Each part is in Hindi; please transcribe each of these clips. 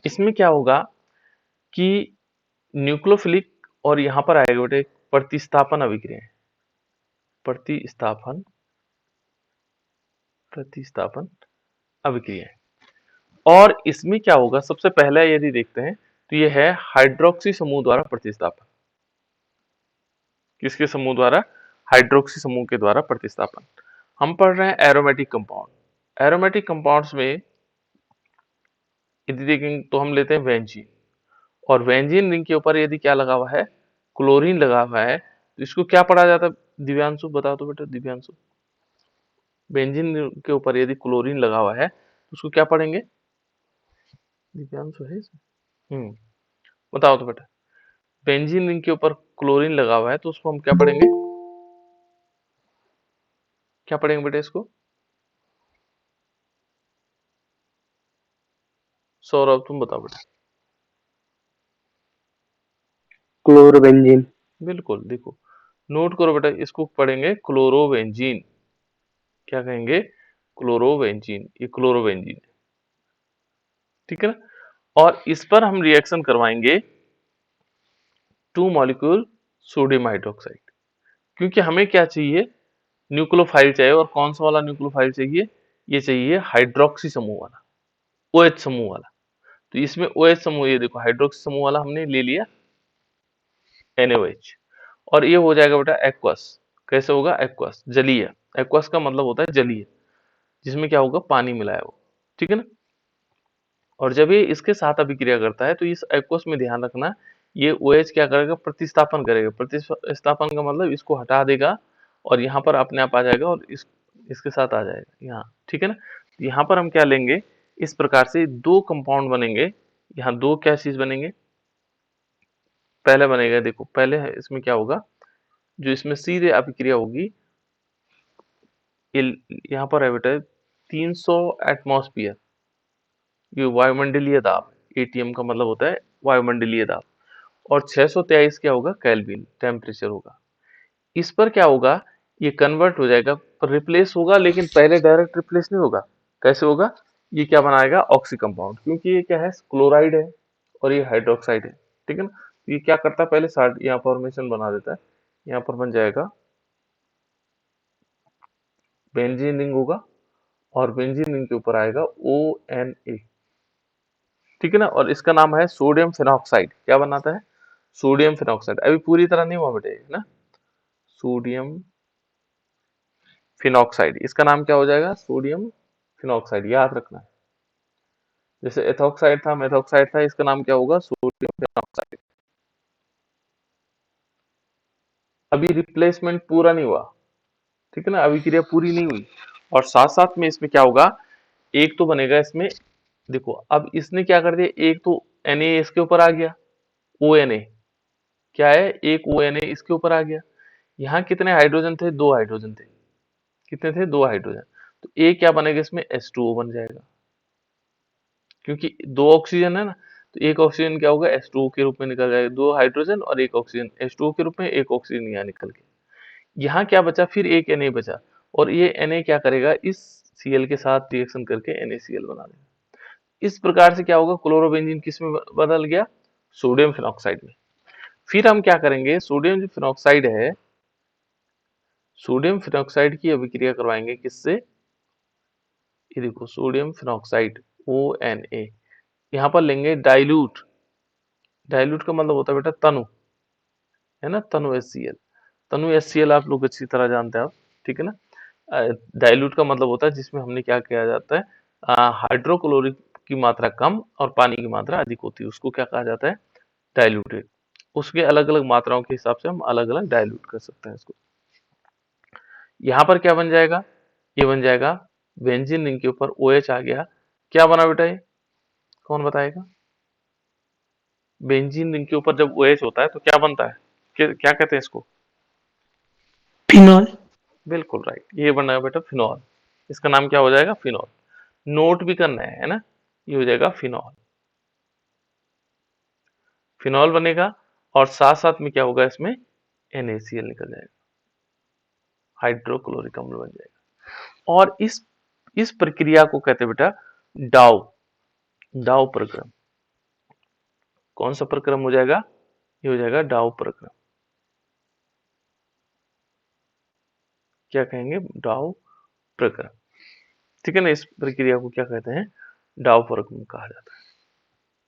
इसमें क्या होगा कि न्यूक्लियोफिलिक और यहां पर आएगा बेटे प्रतिस्थापन अभिक्रिया, प्रतिस्थापन प्रतिस्थापन अभिक्रिया। और इसमें क्या होगा, सबसे पहले यदि देखते हैं तो यह है हाइड्रोक्सी समूह द्वारा प्रतिस्थापन। किसके समूह द्वारा? हाइड्रोक्सी समूह के द्वारा प्रतिस्थापन। हम पढ़ रहे हैं एरोमेटिक कंपाउंड। एरोमेटिक कंपाउंड्स में यदि देखेंगे तो हम लेते हैं बेंजीन, और बेंजीन रिंग के ऊपर यदि क्या लगा हुआ है, क्लोरीन लगा हुआ है, तो इसको क्या पढ़ा जाता है? दिव्यांशु बताओ तो बेटा, दिव्यांशु। बेंजीन रिंग के ऊपर यदि क्लोरीन लगा हुआ है तो उसको क्या पढ़ेंगे? दिव्यांशु है इसमें? बताओ तो बेटा, बेंजीन रिंग के ऊपर क्लोरीन लगा हुआ है तो उसको हम क्या पढ़ेंगे? क्या पढ़ेंगे बेटा इसको? सौरभ तुम बताओ बेटा। क्लोरोबेंजीन। बिल्कुल, देखो नोट करो बेटा, इसको पढ़ेंगे क्लोरोबेंजीन। क्या कहेंगे? क्लोरोबेंजीन। ये क्लोरोबेंजीन, ठीक है ना। और इस पर हम रिएक्शन करवाएंगे 2 मॉलिक्यूल सोडियम हाइड्रोक्साइड, क्योंकि हमें क्या चाहिए? न्यूक्लियोफाइल चाहिए। और कौन सा वाला न्यूक्लियोफाइल चाहिए? ये चाहिए हाइड्रोक्सी समूह वाला, OH समूह वाला। तो इसमें OH समूह, ये देखो हाइड्रोक्सी समूह वाला हमने ले लिया NaOH, और ये हो जाएगा बेटा एक्वस। कैसे होगा? एक्वस, जलीय। एक्वस का मतलब होता है जलीय, जिसमें क्या होगा? पानी मिलाया हो, ठीक है ना। और जब ये इसके साथ अभिक्रिया करता है तो इस एक्वस में ध्यान रखना, ये OH क्या करेगा? प्रतिस्थापन करेगा। प्रतिस्थापन का मतलब इसको हटा देगा और यहाँ पर अपने आप आ जाएगा, और इसके साथ आ जाएगा यहाँ, ठीक है ना। यहाँ पर हम क्या लेंगे? इस प्रकार से दो कंपाउंड बनेंगे। यहाँ दो क्या चीज बनेंगे? पहले बनेगा, देखो पहले इसमें क्या होगा, जो इसमें सीधे अभिक्रिया होगी, ये यहाँ पर है बेटा 300 एटमॉस्फियर, ये वायुमंडलीय दाब। ATM का मतलब होता है वायुमंडलीय दाब। और 623 क्या होगा? केल्विन टेम्परेचर होगा। इस पर क्या होगा? ये कन्वर्ट हो जाएगा, पर रिप्लेस होगा, लेकिन पहले डायरेक्ट रिप्लेस नहीं होगा। कैसे होगा? ये क्या बनाएगा? ऑक्सी कंपाउंड, क्योंकि ये क्या है? क्लोराइड है और ये हाइड्रोक्साइड है, ठीक है ना। ये क्या करता है? पहले साल्ट यहाँ फॉर्मेशन बना देता है। यहाँ पर बन जाएगा बेंजीन रिंग होगा, और बेंजीन रिंग के ऊपर आएगा ONA, ठीक है ना। और इसका नाम है सोडियम फिनॉक्साइड। क्या बनाता है? Sodium phenoxide. अभी पूरी तरह नहीं हुआ बेटे, है ना। सोडियम फिनॉक्साइड, इसका नाम क्या हो जाएगा? सोडियम फिनॉक्साइड, याद रखना है। जैसे एथॉक्साइड था, मेथॉक्साइड था, इसका नाम क्या होगा? Sodium phenoxide. अभी रिप्लेसमेंट पूरा नहीं हुआ, ठीक है ना, अभिक्रिया पूरी नहीं हुई। और साथ साथ में इसमें क्या होगा? एक तो बनेगा इसमें, देखो अब इसने क्या कर दिया, एक तो Na इसके ऊपर आ गया, ONA क्या है? एक ONA इसके ऊपर आ गया। यहाँ कितने हाइड्रोजन थे? दो हाइड्रोजन थे। कितने थे? दो हाइड्रोजन। तो ए क्या बनेगा इसमें? H2O बन जाएगा, क्योंकि दो ऑक्सीजन है ना। तो एक ऑक्सीजन क्या होगा? H2O के रूप में निकल जाएगा। दो हाइड्रोजन और एक ऑक्सीजन H2O के रूप में, एक ऑक्सीजन यहाँ निकल के। यहाँ क्या बचा? फिर एक Na बचा, और ये Na क्या करेगा? इस Cl के साथ रिएक्शन करके NaCl बना देगा। इस प्रकार से क्या होगा? क्लोरोबेंजीन किस में बदल गया? सोडियम फिनॉक्साइड में। फिर हम क्या करेंगे? सोडियम जो फिनॉक्साइड है, सोडियम फिनॉक्साइड की अभिक्रिया करवाएंगे किससे? ये देखो सोडियम फिनॉक्साइड ONA, यहाँ पर लेंगे डाइल्यूट। डाइल्यूट का मतलब होता है बेटा तनु, है ना, तनु HCl। तनु HCl आप लोग अच्छी तरह जानते हैं आप, ठीक है ना। डाइल्यूट का मतलब होता है जिसमें हमने क्या किया जाता है, हाइड्रोक्लोरिक की मात्रा कम और पानी की मात्रा अधिक होती है, उसको क्या कहा जाता है? डाइल्यूटेड। उसके अलग अलग मात्राओं के हिसाब से हम अलग अलग डाइल्यूट कर सकते हैं इसको। यहाँ पर क्या बन जाएगा? ये बन जाएगा बेंजीन रिंग के ऊपर OH आ गया। क्या बना बेटा ये? कौन बताएगा? बेंजीन रिंग के ऊपर जब OH होता है तो क्या बनता है? क्या कहते हैं इसको? फिनॉल। बिल्कुल राइट, ये बना बेटा फिनॉल। इसका नाम क्या हो जाएगा? फिनॉल। नोट भी करना है ना। ये हो जाएगा फिनॉल। फिनॉल बनेगा, और साथ साथ में क्या होगा? इसमें NaCl निकल जाएगा, हाइड्रोक्लोरिक अम्ल बन जाएगा। और इस प्रक्रिया को कहते हैं बेटा डाउ, डाउ प्रक्रम। कौन सा प्रक्रम हो जाएगा? ये हो जाएगा डाउ प्रक्रम। क्या कहेंगे? डाउ प्रक्रम। ठीक है ना, इस प्रक्रिया को क्या कहते हैं? डाउ प्रक्रम कहा जाता है।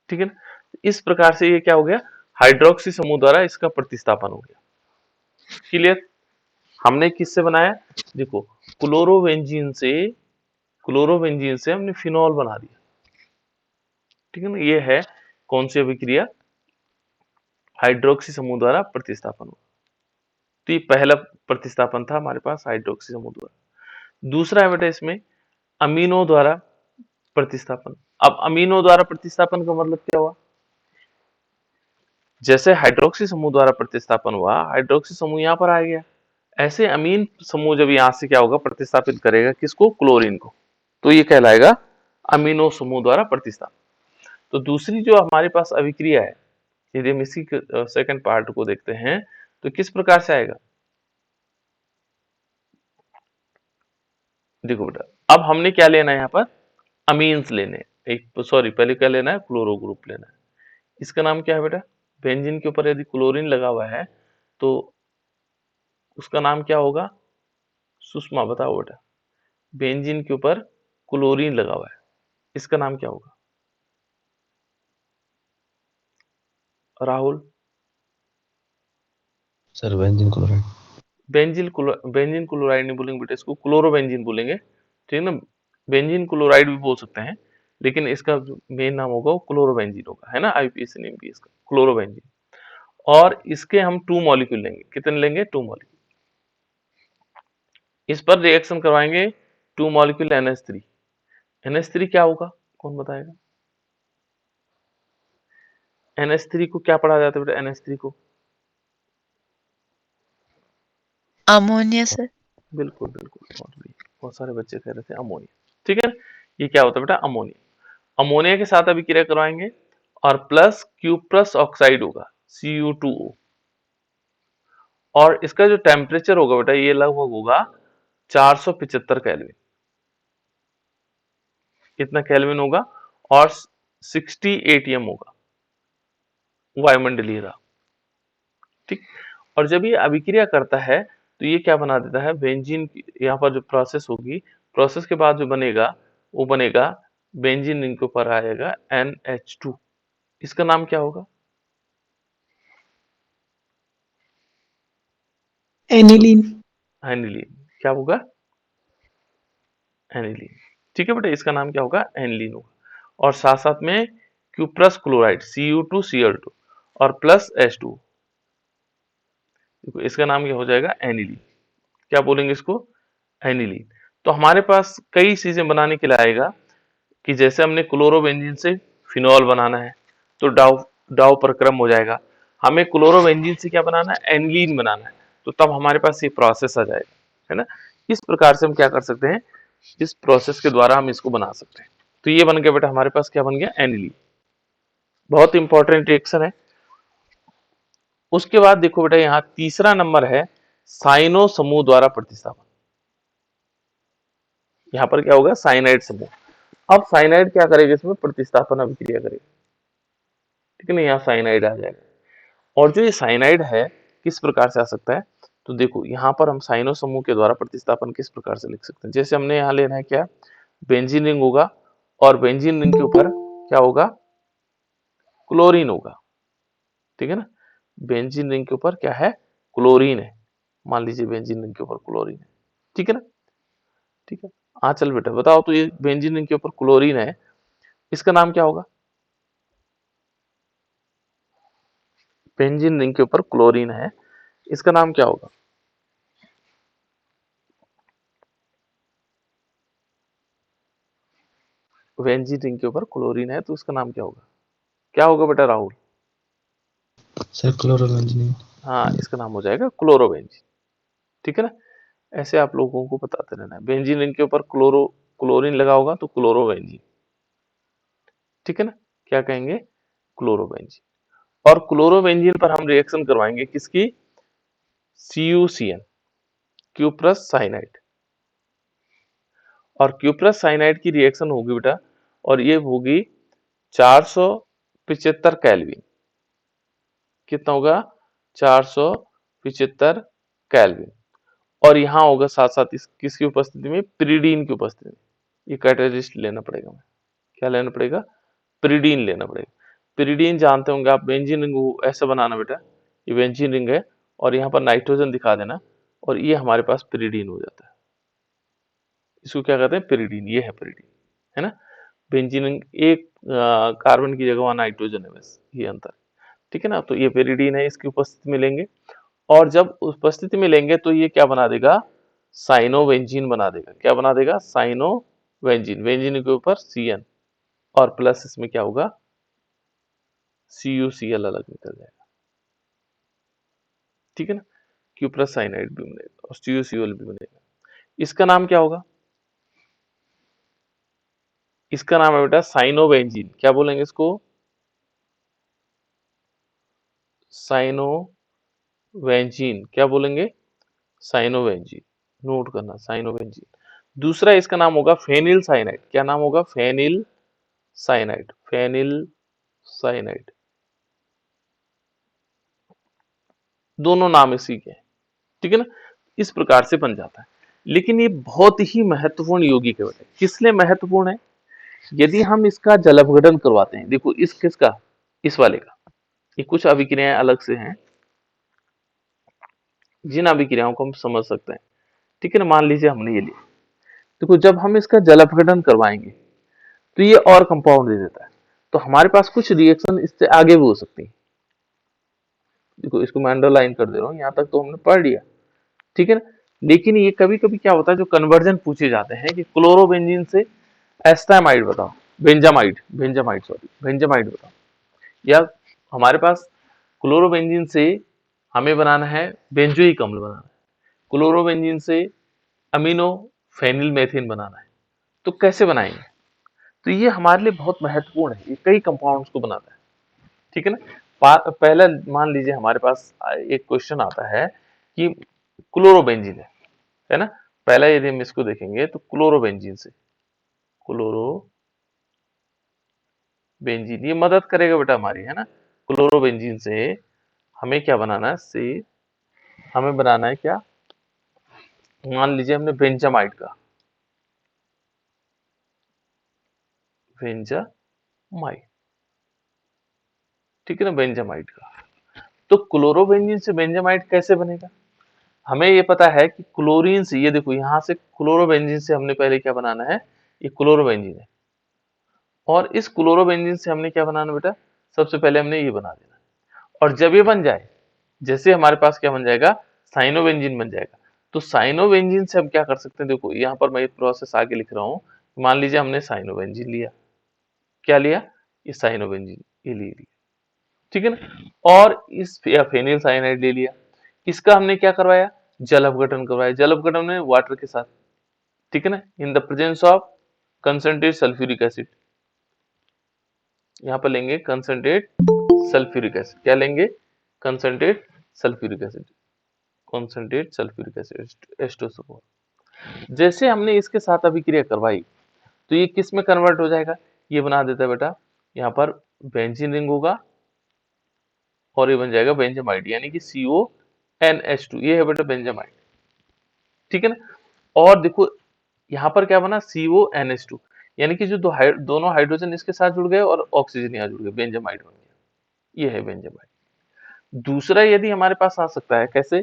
ठीक है ना, इस प्रकार से ये क्या हो गया? हाइड्रोक्सी समूह द्वारा इसका प्रतिस्थापन हो गया। क्लियर? हमने किससे बनाया? देखो, क्लोरोबेंजीन से हमने फिनॉल बना दिया। ठीक है ना, ये है कौन सी अभिक्रिया? हाइड्रोक्सी समूह द्वारा प्रतिस्थापन हुआ। तो ये पहला प्रतिस्थापन था हमारे पास हाइड्रोक्सी समूह द्वारा। दूसरा है बेटा इसमें अमीनो द्वारा प्रतिस्थापन। अब अमीनो द्वारा प्रतिस्थापन का मतलब क्या हुआ? जैसे हाइड्रोक्सी समूह द्वारा प्रतिस्थापन हुआ, हाइड्रोक्सी समूह यहाँ पर आ गया, ऐसे अमीन समूह जब यहाँ से क्या होगा? प्रतिस्थापित करेगा किसको? क्लोरीन को, तो ये कहलाएगा अमीनो समूह द्वारा प्रतिस्थापन। तो दूसरी जो हमारे पास अभिक्रिया है, यदि हम इसी सेकंड पार्ट को देखते हैं तो किस प्रकार से आएगा? देखो बेटा, अब हमने क्या लेना है यहाँ पर? अमीन्स लेने, एक सॉरी पहले क्या लेना है? क्लोरो ग्रुप लेना है। इसका नाम क्या है बेटा? बेंजीन के ऊपर यदि क्लोरीन लगा हुआ है तो उसका नाम क्या होगा? सुषमा बताओ बेटा, बेंजीन के ऊपर क्लोरीन लगा हुआ है, इसका नाम क्या होगा? Rahul? Sir benzene chloride. Benzene chloride नहीं बोलेंगे बेटा, इसको क्लोरोबेंजीन बोलेंगे। ठीक है ना, बेंजीन क्लोराइड भी बोल सकते हैं, लेकिन इसका जो मेन नाम होगा वो क्लोरोबेंजीन होगा, है ना, आईयूपीएसी नेम भी इसका क्लोरोबेंजीन। और इसके हम 2 मॉलिक्यूल लेंगे। कितने लेंगे? 2 मॉलिक्यूल। इस पर रिएक्शन करवाएंगे 2 मॉलिक्यूल NH3। NH3 क्या होगा? कौन बताएगा? NH3 को क्या पढ़ा जाता है बेटा? NH3 को अमोनिया सर। बिल्कुल बिल्कुल, बहुत सारे बच्चे कह रहे थे अमोनिया। ठीक है, ये क्या होता है बेटा? अमोनिया। अमोनिया के साथ अभिक्रिया करवाएंगे और प्लस क्यूप्रस ऑक्साइड होगा Cu2O, और इसका जो टेम्परेचर होगा बेटा ये लगभग होगा 475 केल्विन। कितना केल्विन होगा? और 60 ATM होगा वायुमंडलीय दाब। ठीक, और जब ये अभिक्रिया करता है तो ये क्या बना देता है? बेंजीन। यहाँ पर जो प्रोसेस होगी, प्रोसेस के बाद जो बनेगा वो बनेगा बेंजीन, रिंग के ऊपर आएगा NH2। इसका नाम क्या होगा? एनिलीन। एनिलीन। क्या होगा? एनिलीन। ठीक है बेटा, इसका नाम क्या होगा? एनिलीन होगा। और साथ साथ में क्यूप्रस क्लोराइड Cu2Cl2 और प्लस H2, देखो इसका नाम क्या हो जाएगा? एनिलीन। क्या बोलेंगे इसको? एनिलीन। तो हमारे पास कई चीजें बनाने के लिए आएगा कि जैसे हमने क्लोरोबेंजीन से फिनॉल बनाना है तो डाउ डाउ प्रक्रम हो जाएगा। हमें क्लोरोबेंजीन से क्या बनाना है? एनिलीन बनाना है, तो तब हमारे पास ये प्रोसेस आ जाएगा, है ना। इस प्रकार से हम क्या कर सकते हैं? इस प्रोसेस के द्वारा हम इसको बना सकते हैं। तो ये बन गया बेटा हमारे पास, क्या बन गया? एनिलीन। बहुत इंपॉर्टेंट रिएक्शन है। उसके बाद देखो बेटा, यहाँ तीसरा नंबर है साइनो समूह द्वारा प्रतिस्थापन। यहाँ पर क्या होगा? साइनाइड समूह। अब साइनाइड क्या करेगा? इसमें प्रतिस्थापन अभिक्रिया करेगा। ठीक है ना, यहाँ साइनाइड आ जाएगा। और जो ये साइनाइड है किस प्रकार से आ सकता है? तो देखो यहाँ पर हम साइनो समूह के द्वारा प्रतिस्थापन किस प्रकार से लिख सकते हैं? जैसे हमने यहाँ लेना है क्या? बेंजीन रिंग होगा, और बेंजीन रिंग के ऊपर क्या होगा? क्लोरीन होगा। ठीक है ना, बेंजीन रिंग के ऊपर क्या है? क्लोरीन है। मान लीजिए बेंजीन रिंग के ऊपर क्लोरीन है। ठीक है ना, ठीक है। हाँ चल बेटा बताओ, तो ये बेंजीन रिंग के ऊपर क्लोरीन है, इसका नाम क्या होगा? बेंजीन रिंग के ऊपर क्लोरीन है, इसका नाम क्या होगा? बेंजीन रिंग के ऊपर क्लोरीन है तो इसका नाम क्या होगा? क्या होगा बेटा राहुल? Sir chlorobenzene. हाँ, इसका नाम हो जाएगा क्लोरोबेंजीन। ठीक है ना, ऐसे आप लोगों को बताते रहना है। बेंजीन रिंग के ऊपर क्लोरीन लगा होगा तो क्लोरोबेंजीन। ठीक है ना, क्या कहेंगे? क्लोरोबेंजीन। और क्लोरोबेंजीन पर हम रिएक्शन करवाएंगे किसकी? CuCN, cuprous cyanide. और क्यूप्रस साइनाइड की रिएक्शन होगी बेटा, और ये होगी 475 केल्विन। कितना होगा 475 केल्विन। और यहाँ होगा साथ साथ किसकी उपस्थिति में, पिरिडीन की उपस्थिति में। ये कैटेलिस्ट लेना पड़ेगा, हमें क्या लेना पड़ेगा, पिरिडीन लेना पड़ेगा। पिरिडीन जानते होंगे आप, बेंजीन रिंग ऐसा बनाना बेटा, ये बेंजीन रिंग है और यहाँ पर नाइट्रोजन दिखा देना और ये हमारे पास पिरिडीन हो जाता है। इसको क्या कहते हैं, पिरिडीन। ये है पिरिडीन, है ना। बेंजीन रिंग एक कार्बन की जगह वहां नाइट्रोजन है, बस ये अंतर, ठीक है ना। तो ये पिरिडीन है, इसकी उपस्थिति में लेंगे और जब उपस्थिति में लेंगे तो ये क्या बना देगा, साइनोवेंजीन बना देगा। क्या बना देगा, साइनोवेंजीन। वेंजीन के ऊपर Cn और प्लस इसमें क्या होगा, CuCl अलग निकल जाएगा, ठीक है ना। Q प्लस साइनाइड भी बनेगा और CuCl भी बनेगा। इसका नाम क्या होगा, इसका नाम है बेटा साइनोवेंजीन। क्या बोलेंगे इसको, साइनोवेंजीन। क्या बोलेंगे, साइनोवेंजीन। नोट करना, साइनोवेंजीन। दूसरा इसका नाम होगा फेनिल साइनाइड। क्या नाम होगा, फेनिल साइनाइड। फेनिल साइनाइड, दोनों नाम इसी के हैं, ठीक है ना। इस प्रकार से बन जाता है। लेकिन ये बहुत ही महत्वपूर्ण यौगिक है बेटा। किस लिए महत्वपूर्ण है, यदि हम इसका जल अपघटन करवाते हैं, देखो इस किसका, इस वाले का, ये कुछ अभिक्रियाएं अलग से हैं जिन अभिक्रियाओं को हम समझ सकते हैं, ठीक है ना। मान लीजिए हमने ये लिया, देखो जब हम इसका जल अपघटन करवाएंगे तो ये और कंपाउंड दे देता है। तो हमारे पास कुछ रिएक्शन इससे आगे भी हो सकती है। देखो इसको मैं अंडरलाइन कर दे रहा हूँ, यहाँ तक तो हमने पढ़ लिया, ठीक है ना। लेकिन ये कभी कभी क्या होता है, जो कन्वर्जन पूछे जाते हैं कि क्लोरोबेंजीन से एस्टामाइड बताओ, बेंजामाइड, बेंजामाइड सॉरी बेंजामाइड बताओ, या हमारे पास क्लोरोबेंजीन से हमें बनाना है बेंजोइक अम्ल बनाना है, क्लोरोबेंजीन से अमीनो फेनिल मेथिन बनाना है, तो कैसे बनाएंगे। तो ये हमारे लिए बहुत महत्वपूर्ण है, ये कई कंपाउंड्स को बनाता है, ठीक है ना। पहले मान लीजिए हमारे पास एक क्वेश्चन आता है कि क्लोरोबेंजीन है ना। पहला यदि हम इसको देखेंगे तो क्लोरोबेंजीन से, क्लोरोबेंजीन ये मदद करेगा बेटा हमारी, है ना। क्लोरोबेंजीन से हमें क्या बनाना है, से हमें बनाना है क्या, मान लीजिए हमने बेंजामाइड का, बेंजामाइड, ठीक है ना, बेंजामाइड का। तो क्लोरोबेंजीन से बेंजामाइड कैसे बनेगा, हमें ये पता है कि क्लोरीन से, ये देखो यहां से क्लोरोबेंजीन से हमने पहले क्या बनाना है, ये क्लोरोबेंजीन है और इस क्लोरोबेंजीन से हमने क्या बनाना बेटा, सबसे पहले हमने ये बना देना। और जब ये बन जाए, जैसे हमारे पास क्या बन जाएगा, साइनोबेंजीन बन जाएगा। तो साइनोबेंजीन से हम क्या कर सकते हैं, देखो यहाँ पर मैं एक प्रोसेस आगे लिख रहा हूँ। मान लीजिए हमने साइनोबेंजीन लिया, क्या लिया, ये साइनोबेंजीन ये ले लिया, ठीक है ना। और इस फेनिल साइनाइड ले लिया, इसका हमने क्या करवाया, जल अपघटन करवाया। जल अपघटन में वाटर के साथ, ठीक है ना, in the presence of concentrate sulphuric acid. यहाँ पर लेंगे कंसंट्रेट सल्फ्यूरिक एसिड, क्या लेंगे, concentrate sulphuric acid, concentrate sulphuric acid H2SO4। जैसे हमने इसके साथ अभिक्रिया करवाई तो ये किस में कन्वर्ट हो जाएगा, ये बना देता है बेटा, यहाँ पर बेंजीन रिंग होगा और ये बन जाएगा बेंजामाइड, यानी कि CONH2, ये है बेटा बेंजामाइड, ठीक है ना। और देखो यहाँ पर क्या बना, CONH2, यानी कि जो दोनों हाइड्रोजन इसके साथ जुड़ गए और ऑक्सीजन यहाँ जुड़ गए, बेंजामाइड बन गया, ये है बेंजामाइड। दूसरा यदि हमारे पास आ सकता है कैसे,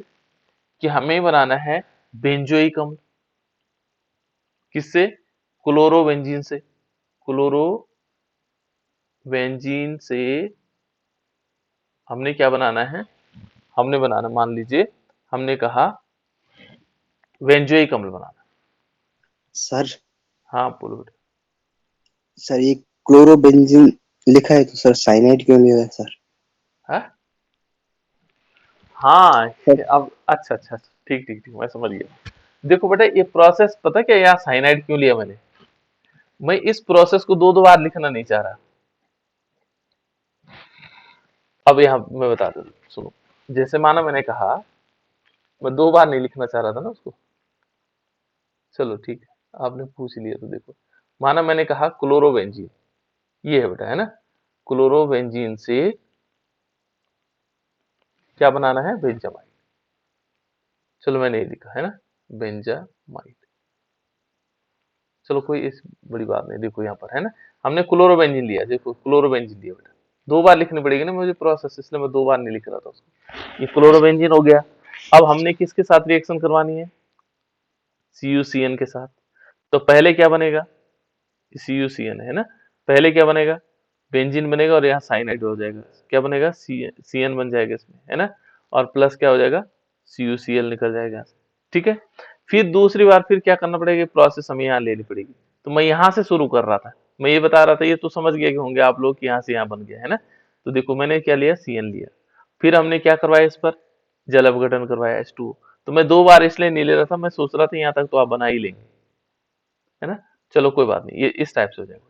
कि हमें बनाना है बेंजोइक अम्ल, किससे, क्लोरोबेंजीन से। क्लोरोबेंजीन से हमने क्या बनाना है, हमने बनाना, मान लीजिए हमने कहा बेंजोइक अम्ल बनाना। सर हाँ बोलो बेटा। सर ये क्लोरोबेंजीन लिखा है तो सर साइनाइड क्यों लिया है सर? हाँ हाँ, सर अब अच्छा अच्छा अच्छा, ठीक ठीक ठीक, मैं समझ गया। देखो बेटा ये प्रोसेस पता क्या, यहाँ साइनाइड क्यों लिया मैंने, मैं इस प्रोसेस को दो दो बार लिखना नहीं चाह रहा। अब यहाँ मैं बता दूं, सुनो, जैसे माना मैंने कहा, मैं दो बार नहीं लिखना चाह रहा था ना उसको, चलो ठीक है आपने पूछ लिया तो देखो, माना मैंने कहा क्लोरोबेंजीन, ये है बेटा, है ना। क्लोरोबेंजीन से क्या बनाना है, बेंजामाइड। चलो मैंने ये लिखा है ना, बेंजामाइड। चलो कोई इस बड़ी बात नहीं, देखो यहाँ पर है ना, हमने क्लोरोबेंजीन लिया, देखो क्लोरोबेंजीन लिया बेटा, 2 बार लिखनी पड़ेगी ना मुझे प्रोसेस, इसलिए मैं 2 बार नहीं लिख रहा था उसको। ये क्लोरोबेंजीन हो गया। अब हमने किसके साथ रिएक्शन करवानी है, CuCN के साथ। तो पहले क्या बनेगा, CuCN है ना, पहले क्या बनेगा, बेंजीन बनेगा और यहाँ साइनाइड हो जाएगा, क्या बनेगा, CN बन जाएगा इसमें, है ना, और प्लस क्या हो जाएगा, CuCl निकल जाएगा, ठीक है। फिर दूसरी बार फिर क्या करना पड़ेगा, प्रोसेस हमें यहाँ लेनी पड़ेगी। तो मैं यहाँ से शुरू कर रहा था, मैं ये बता रहा था, ये तो समझ गए कि होंगे आप लोग कि यहाँ से यहाँ बन गया है ना। तो देखो मैंने क्या लिया, CN लिया, फिर हमने क्या करवाया, इस पर जल अपघटन करवाया H2O। तो मैं 2 बार इसलिए नहीं ले रहा था, मैं सोच रहा था यहाँ तक तो आप बना ही लेंगे, है ना। चलो कोई बात नहीं, ये इस टाइप से हो जाएगा।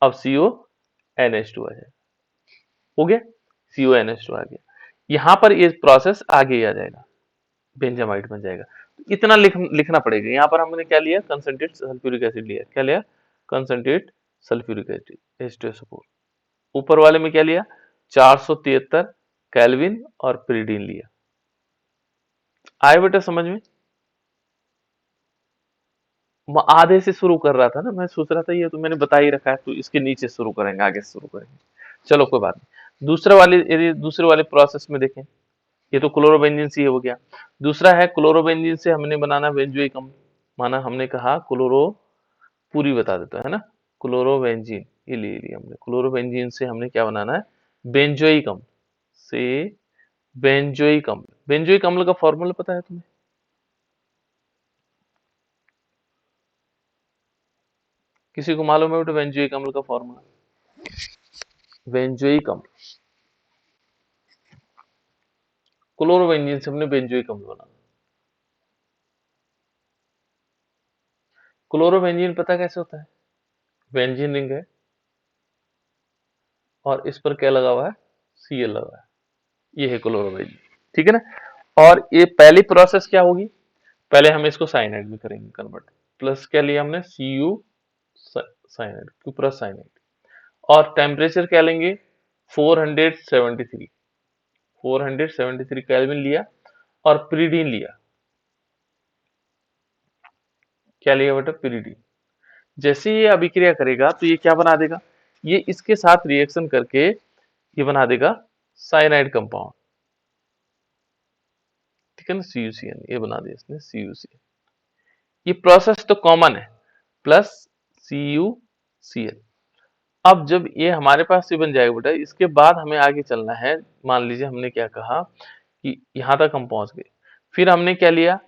अब CONH2 आ जाएगा, हो गया, CONH2 आ गया। यहाँ पर ये प्रोसेस आगे आ जाएगा, बेंजामाइड बन जाएगा। तो इतना लिखना पड़ेगा। यहाँ पर हमने क्या लिया, कंसंट्रेट सल्फ्यूरिक एसिड लिया, क्या लिया, कंसंट्रेट सल्फ्यूरिक एसिड H2SO4। ऊपर वाले में क्या लिया, 473 केल्विन और पिरीडीन लिया। आए बेटा समझ में, मैं आधे से शुरू कर रहा था ना, मैं सोच रहा था ये तो मैंने बता ही रखा है, तो इसके नीचे शुरू करेंगे, आगे से शुरू करेंगे। चलो कोई बात नहीं। यदि दूसरे वाले प्रोसेस में देखें, ये तो क्लोरोबेंजीन से हो गया। दूसरा है, क्लोरोबेंजीन से हमने बनाना बेंजोइक अम्ल, माना हमने कहा क्लोरो, पूरी बता देता है ना, क्लोरोबेंजीन, ये ले लिया हमने, क्लोरोबेंजीन से हमने क्या बनाना है, बेंजोइक अम्ल से, बेंजोइक अम्ल। बेंजोइक अम्ल का फॉर्मूला पता है तुम्हें, किसी को मालूम है बेटा बेंजोइक अम्ल का फॉर्मूला, बेंजोइक अम्ल, क्लोरोबेंजीन से हमने बेंजोइक अम्ल बनाना। क्लोरोबेंजीन पता कैसे होता है, बेंजीन रिंग है और इस पर क्या लगा हुआ है, Cl लगा हुआ है, ये है क्लोरोबेंजीन, ठीक है ना। और ये पहली प्रोसेस क्या होगी, पहले हम इसको साइनाइड में करेंगे कन्वर्ट, प्लस क्या लिया हमने, Cu साइनाइड, क्यूप्रस साइनाइड, और टेम्परेचर क्या लेंगे, 473 473 केल्विन लिया, और पिरीडीन लिया, क्या लिया बेटा, पिरीडीन। जैसे ये अभिक्रिया करेगा तो ये क्या बना देगा, ये इसके साथ रिएक्शन करके ये बना देगा साइनाइड कंपाउंड, ठीक है ना, CuCN, ये बना दिया इसने CuCN। ये प्रोसेस तो कॉमन है, प्लस CuCl। अब जब ये हमारे पास ये बन जाएगा बेटा, इसके बाद हमें आगे चलना है। मान लीजिए हमने क्या कहा कि यहां तक हम पहुंच गए, फिर हमने क्या लिया,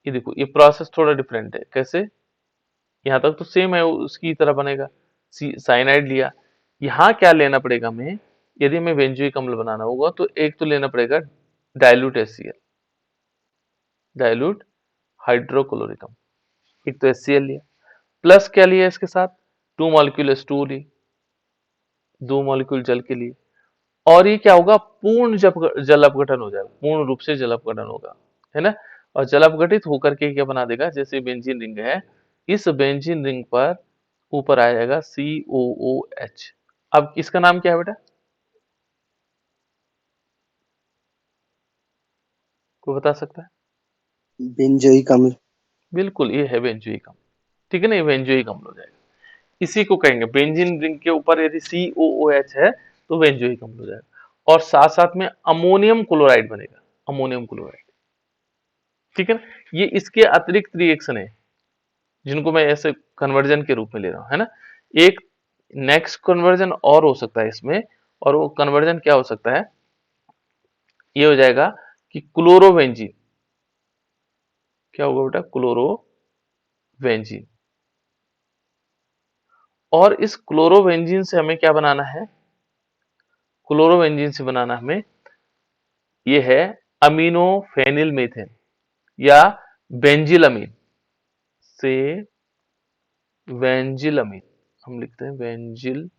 ये देखो ये प्रोसेस थोड़ा डिफरेंट है, कैसे, यहाँ तक तो सेम है, उसकी तरह बनेगा, साइनाइड लिया। यहाँ क्या लेना पड़ेगा हमें, यदि हमें बेंजोइक अम्ल बनाना होगा तो एक तो लेना पड़ेगा डाइल्यूट HCl, डाइल्यूट हाइड्रोक्लोरिक अम्ल, एक तो HCl लिया, प्लस क्या लिया इसके साथ, 2 मॉलिक्यूल H2O ली, 2 मॉलिक्यूल जल के लिए, और ये क्या होगा, पूर्ण जल अपघटन हो जाएगा, पूर्ण रूप से जल अपघटन होगा, है ना। और जल अपघटित होकर के क्या बना देगा, जैसे बेंजीन रिंग है, इस बेंजीन रिंग पर ऊपर आ जाएगा COOH। अब इसका नाम क्या है बेटा, कोई बता सकता है, बेंजोइक अम्ल। बिल्कुल ये है बेंजोइक अम्ल, ठीक है ना, ये बेंजोइक अम्ल हो जाएगा। इसी को कहेंगे, बेंजीन रिंग के ऊपर यदि COOH है तो बेंजोइक अम्ल हो जाएगा, और साथ साथ में अमोनियम क्लोराइड बनेगा, अमोनियम क्लोराइड, ठीक है ना। ये इसके अतिरिक्त रिएक्शन है जिनको मैं ऐसे कन्वर्जन के रूप में ले रहा हूं, है ना। एक नेक्स्ट कन्वर्जन और हो सकता है इसमें, और वो कन्वर्जन क्या हो सकता है, ये हो जाएगा कि क्लोरोबेंजीन, क्या होगा बेटा, क्लोरोबेंजीन, और इस क्लोरोबेंजीन से हमें क्या बनाना है, क्लोरोबेंजीन से बनाना हमें ये है अमीनो फेनिल मीथेन या बेंजिलमीन से, बेंजिलमीन हम लिखते हैं, बेंजिल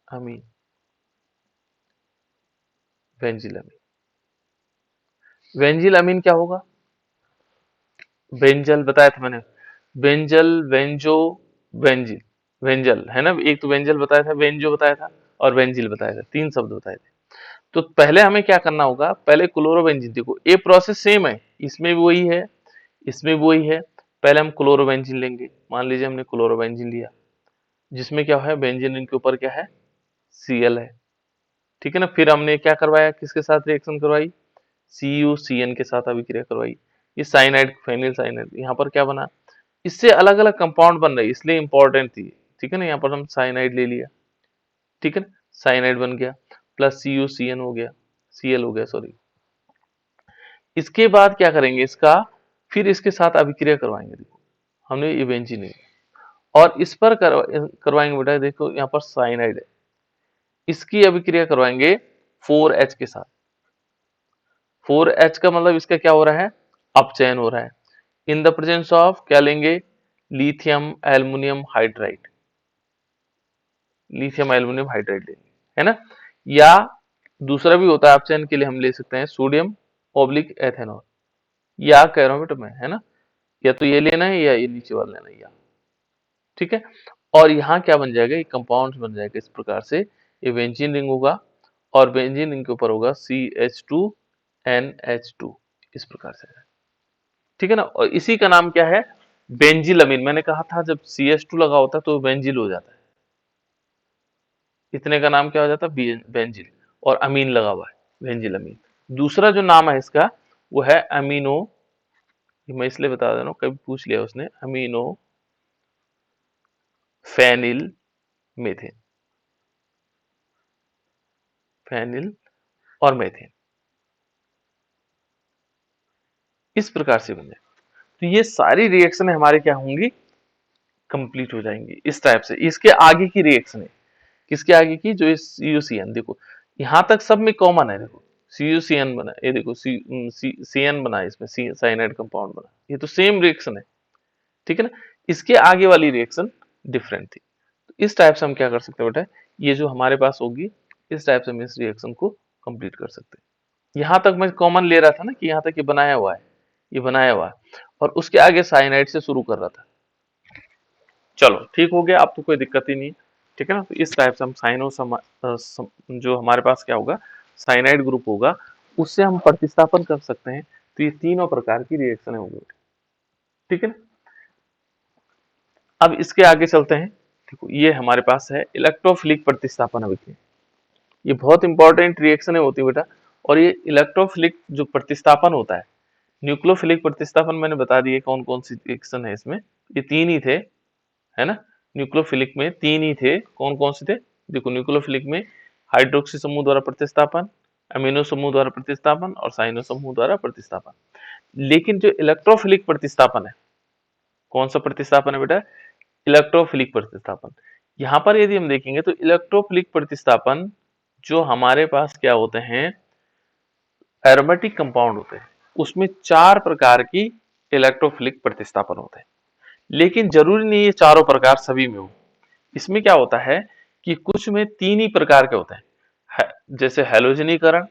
अमीन, बेंजिलमीन। बेंजिल अमीन क्या होगा, बेंजल बताया था मैंने, बेंजल, बेंजो, बेंजिल, बेंजल है ना, एक तो बेंजल बताया था, बेंजो बताया था, और बेंजिल बताया था, 3 शब्द बताए थे। तो पहले हमें क्या करना होगा, पहले क्लोरोबेंजीन, देखो ये प्रोसेस सेम है, इसमें भी वही है, इसमें भी वही है। पहले हम क्लोरोबेंजीन लेंगे, मान लीजिए हमने क्लोरोबेंजीन लिया, जिसमें क्या है, बेंजीन के ऊपर क्या है, Cl है, ठीक है ना। फिर हमने क्या करवाया, किसके साथ रिएक्शन करवाई, CuCN के साथ अभिक्रिया करवाई। ये साइनाइड, फेनिल साइनाइड, यहाँ पर क्या बना, इससे अलग अलग कंपाउंड बन रहे, इसलिए इंपॉर्टेंट थी, ठीक है ना। यहाँ पर हम साइनाइड ले लिया, ठीक है ना, साइनाइड बन गया, प्लस CuCN हो गया, Cl हो गया, सॉरी। इसके बाद क्या करेंगे, इसका फिर इसके साथ अभिक्रिया करवाएंगे, देखो हमने ये बेंजीन है, और इस पर करवाएंगे बेटा, देखो यहाँ पर साइनाइड है, इसकी अभिक्रिया करवाएंगे 4H के साथ। 4H का मतलब इसका क्या हो रहा है, अपचयन हो रहा है, इन द प्रेजेंस ऑफ क्या लेंगे, lithium aluminium hydride, lithium aluminium hydride लेंगे, है ना। या दूसरा भी होता है अपचयन के लिए, हम ले सकते हैं सोडियम ऑब्लिक एथेनॉल, या कह रहा हूं बेटा मैं, है ना, या तो ये लेना है या ये नीचे वाला लेना है, या ठीक है। और यहाँ क्या बन जाएगा, ये कंपाउंड बन जाएगा इस प्रकार से, ये बेंजीन रिंग होगा, और बेंजीन रिंग के ऊपर होगा CH2NH2, इस प्रकार से, ठीक है ना। और इसी का नाम क्या है, बेंजिलमीन। मैंने कहा था जब CH2 लगा होता है तो बेंजिल हो जाता है, इतने का नाम क्या हो जाता है, बेंजिल, और अमीन लगा हुआ है, बेंजिलमीन। दूसरा जो नाम है इसका वो है अमीनो, मैं इसलिए बता दे रहा हूँ, कभी पूछ लिया उसने, अमीनो फेनिल मेथेन, फेनिल और मेथेन, इस प्रकार से बन जाए। तो ये सारी रिएक्शन हमारे क्या होंगी, कंप्लीट हो जाएंगी इस टाइप से। इसके आगे की रिएक्शन है, किसके आगे की, जो इस CuCN, देखो यहां तक सब में कॉमन है, देखो CuCN बना, ये देखो CN बना, इसमें साइनाइड कंपाउंड बना, ये तो सेम रिएक्शन है, ठीक है ना। इसके आगे वाली रिएक्शन डिफरेंट थी। तो इस टाइप से हम क्या कर सकते हैं बेटा, ये जो हमारे पास होगी, इस टाइप से हम इस रिएक्शन को कंप्लीट कर सकते हैं। यहाँ तक मैं कॉमन ले रहा था ना, कि यहाँ तक ये बनाया हुआ है, ये बनाया हुआ है, और उसके आगे साइनाइड से शुरू कर रहा था। चलो ठीक हो गया, अब तो कोई दिक्कत ही नहीं, ठीक है ना। तो इस टाइप से हम जो हमारे पास क्या होगा, साइनाइड ग्रुप होगा, उससे हम प्रतिस्थापन कर सकते हैं। तो ये तीनों प्रकार की रिएक्शन होंगी, ठीक है ना। अब इसके आगे चलते हैं, देखो ये हमारे पास है इलेक्ट्रोफिलिक प्रतिस्थापन अभिक्रिया। ये बहुत इंपॉर्टेंट रिएक्शन होती है बेटा, और ये इलेक्ट्रोफिलिक जो प्रतिस्थापन होता है, न्यूक्लियोफिलिक प्रतिस्थापन मैंने बता दिए कौन कौन सी रिएक्शन है इसमें, ये तीन ही थे, है ना। न्यूक्लियोफिलिक में तीन ही थे, कौन कौन से थे, देखो न्यूक्लियोफिलिक में हाइड्रोक्सी समूह द्वारा प्रतिस्थापन, अमीनो समूह द्वारा प्रतिस्थापन, और साइनो समूह द्वारा प्रतिस्थापन। लेकिन जो इलेक्ट्रोफिलिक प्रतिस्थापन है, कौन सा प्रतिस्थापन है बेटा, इलेक्ट्रोफिलिक प्रतिस्थापन। यहाँ पर यदि हम देखेंगे तो इलेक्ट्रोफिलिक प्रतिस्थापन जो हमारे पास क्या होते हैं, एरोमेटिक कंपाउंड होते हैं, उसमें 4 प्रकार की इलेक्ट्रोफिलिक प्रतिस्थापन होते हैं। लेकिन जरूरी नहीं ये चारों प्रकार सभी में हो। इसमें क्या होता है कि कुछ में 3 ही प्रकार के होते हैं, जैसे हैलोजनीकरण,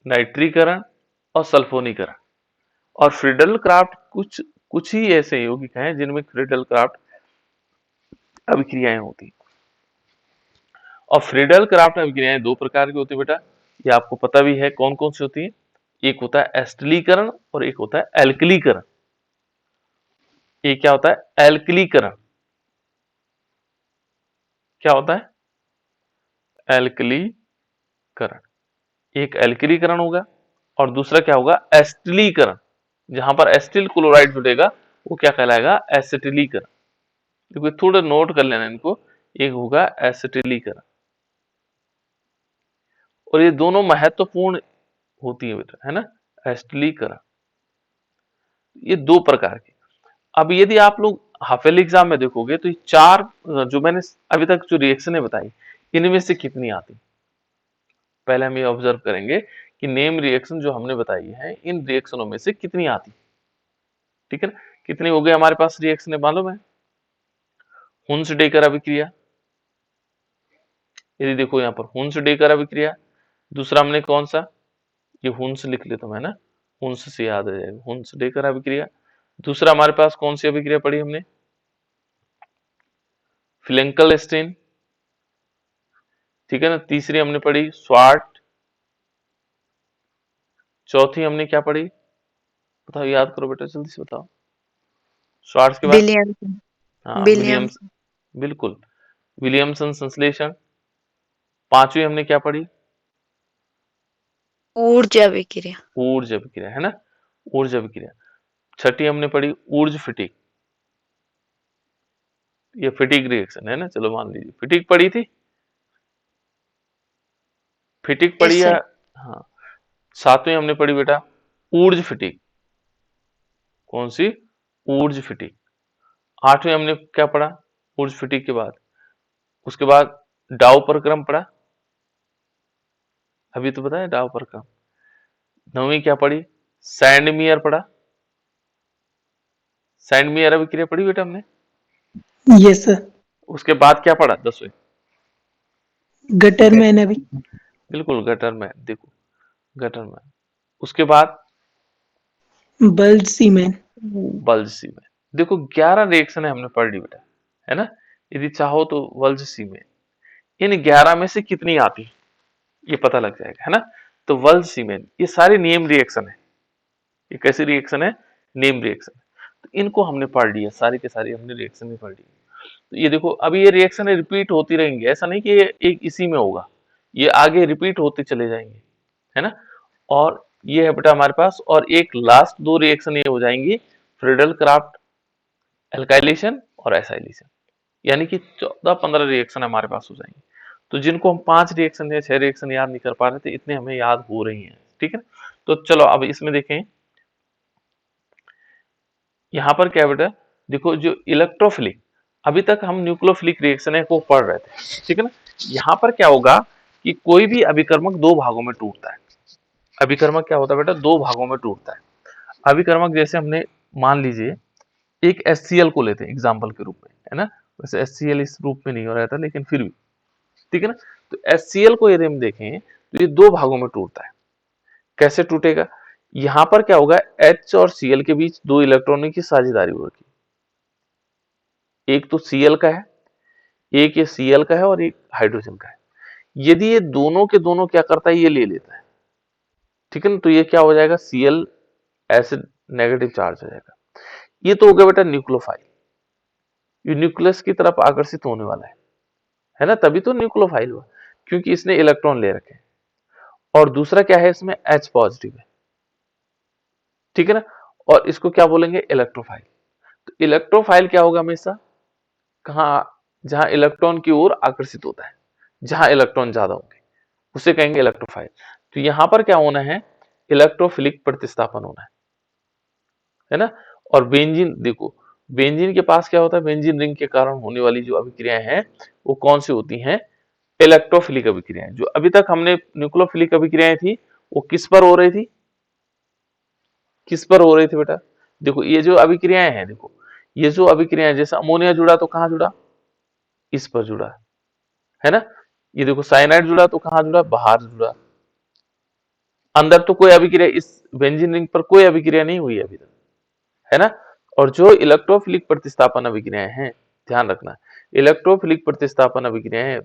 नाइट्रीकरण और सल्फोनीकरण। और फ्रीडल क्राफ्ट कुछ कुछ ही ऐसे यौगिक हैं जिनमें फ्रीडल क्राफ्ट अभिक्रियाएं होती। और फ्रीडल क्राफ्ट अभिक्रियाएं 2 प्रकार की होती है बेटा, ये आपको पता भी है कौन कौन सी होती है। एक होता है एस्टिलीकरण और एक होता है एल्किलीकरण। ये क्या होता है, एल्किलीकरण, क्या होता है, एल्किलीकरण, एक एल्किलीकरण होगा, और दूसरा क्या होगा, एस्टिलीकरण, जहां पर एस्टिल क्लोराइड जुड़ेगा वो क्या कहलाएगा, एसिटिलीकरण। देखो थोड़ा नोट कर लेना इनको, एक होगा एसिटिलीकरण, और ये दोनों महत्वपूर्ण होती है बेटा, है ना, एस्टिलीकरण, ये 2 प्रकार की। अब यदि आप लोग हाफ ईयरली एग्जाम में देखोगे तो ये 4 जो मैंने अभी तक जो रिएक्शनें बताई, इनमें से कितनी आती, पहले हम ये ऑब्जर्व करेंगे कि नेम रिएक्शन जो हमने बताई है, इन रिएक्शनों में से कितनी आती, ठीक है ना। कितनी हो गई हमारे पास रिएक्शनें मालूम है, हुन्स डेकर अभिक्रिया, यदि देखो यहाँ पर हुन्स डेकर अभिक्रिया, दूसरा हमने कौन सा, ये हुन्स लिख लेता हूं मैं ना, हुन्स से याद आ जाएगा, हुन्स डेकर अभिक्रिया। दूसरा हमारे पास कौन सी अभिक्रिया पढ़ी हमने, फ्लेंकल स्टेन, ठीक है ना। तीसरी हमने पढ़ी स्वार्ट चौथी हमने क्या पढ़ी, बताओ, याद करो बेटा, जल्दी से बताओ। श्वार्ट्ज के बाद, विलियमसन हाँ विलियम्स, विलियमसन बिल्कुल, विलियमसन संश्लेषण। पांचवी हमने क्या पढ़ी, ऊर्जा विक्रिया ऊर्जा विक्रिया, है ना, ऊर्जा विक्रिया। छठी हमने पढ़ी ऊर्ज फिटिक, ये फिटिक रिएक्शन है ना, चलो मान लीजिए फिटिक पढ़ी थी, फिटिक यस पढ़ी या, सर हाँ। सातवीं हमने पढ़ी बेटा ऊर्ज फिटिक, कौन सी, ऊर्ज फिटिक। आठवीं हमने क्या पढ़ा, ऊर्ज फिटिक के बाद, उसके बाद डाउ प्रक्रम पढ़ा, अभी तो बताया डाउ प्रक्रम। नौवीं क्या पढ़ी, सैंडमियर पढ़ा, सैंडमियर अभिक्रिया पढ़ी बेटा हमने। Yes sir. उसके बाद क्या पढ़ा 10वीं, गटर मैन अभी। बिल्कुल गटर में, देखो गटर में। उसके बाद बल्ज सीमेन। वल्ज सीमेन। देखो 11 रिएक्शन है हमने पढ़ ली बेटा, है ना। यदि चाहो तो वल्ज सीमेन, इन 11 में से कितनी आती है ये पता लग जाएगा, है ना। तो वल्ज सीमेन ये सारे नेम रिएक्शन है, ये कैसी रिएक्शन है, नेम रिएक्शन। तो इनको हमने पढ़ लिया, सारी के सारी हमने रिएक्शन भी पढ़ ली। तो ये देखो अभी ये रिएक्शन रिपीट होती रहेंगी, ऐसा नहीं कि ये एक इसी में होगा, ये आगे रिपीट होते चले जाएंगे, है ना। और ये है बेटा हमारे पास, और एक लास्ट दो रिएक्शन ये हो जाएंगी, फ्रीडल क्राफ्ट एल्काइलेशन और एसाइलेशन, यानी कि 14-15 रिएक्शन हमारे पास हो जाएंगे। तो जिनको हम 5 रिएक्शन या 6 रिएक्शन याद नहीं कर पा रहे थे, इतने हमें याद हो रही हैं, ठीक है। तो चलो अब इसमें देखें, यहाँ पर क्या है बेटा, देखो जो इलेक्ट्रोफिलिक, अभी तक हम न्यूक्लियोफिलिक रिएक्शन है को पढ़ रहे थे, ठीक है ना। यहाँ पर क्या होगा कि कोई भी अभिकर्मक दो भागों में टूटता है। अभिकर्मक क्या होता है बेटा, दो भागों में टूटता है। अभिकर्मक जैसे हमने मान लीजिए एक HCl को लेते हैं एग्जाम्पल के रूप में, है ना। वैसे HCl इस रूप में नहीं हो रहा था लेकिन फिर भी, ठीक है ना। तो HCl को यदि हम देखें तो ये दो भागों में टूटता है। कैसे टूटेगा, यहां पर क्या होगा, H और Cl के बीच दो इलेक्ट्रॉनों की साझेदारी होगी, एक तो Cl का है, एक ये Cl का है और एक हाइड्रोजन का है। यदि ये दोनों के दोनों क्या करता है, ये ले लेता है, ठीक है ना, तो ये क्या हो जाएगा, Cl एसिड नेगेटिव चार्ज हो जाएगा। ये तो हो गया बेटा न्यूक्लियोफाइल, ये न्यूक्लियस की तरफ आकर्षित होने वाला है ना, तभी तो न्यूक्लियोफाइल हुआ, क्योंकि इसने इलेक्ट्रॉन ले रखे हैं। और दूसरा क्या है, इसमें H पॉजिटिव है, ठीक है ना, और इसको क्या बोलेंगे, इलेक्ट्रोफाइल। तो इलेक्ट्रोफाइल क्या होगा हमेशा, कहा, जहां इलेक्ट्रॉन की ओर आकर्षित होता है, जहां इलेक्ट्रॉन ज्यादा होंगे उसे कहेंगे इलेक्ट्रोफाइल। तो यहां पर क्या होना है, इलेक्ट्रोफिलिक प्रतिस्थापन होना है ना। और बेंजीन, देखो बेंजीन के पास क्या होता है, बेंजीन रिंग के कारण होने वाली जो अभिक्रियाएं हैं वो कौन सी होती हैं, इलेक्ट्रोफिलिक अभिक्रियाएं। जो अभी तक हमने न्यूक्लियोफिलिक अभिक्रियाएं थी वो किस पर हो रही थी, किस पर हो रही थी बेटा, देखो ये जो अभिक्रियाएं हैं, देखो ये जो अभिक्रियाएं, जैसे अमोनिया जुड़ा तो कहां जुड़ा, इस पर जुड़ा, है ना। ये देखो साइनाइड जुड़ा तो कहां जुड़ा, बाहर जुड़ा, अंदर तो कोई अभिक्रिया इस बेंजीन रिंग पर कोई अभिक्रिया नहीं हुई अभी तक, है ना। और जो इलेक्ट्रोफिलिक प्रतिस्थापन अभिक्रियाएं हैं, ध्यान रखना, इलेक्ट्रोफिलिक प्रतिस्थापन अभिक्रियाएं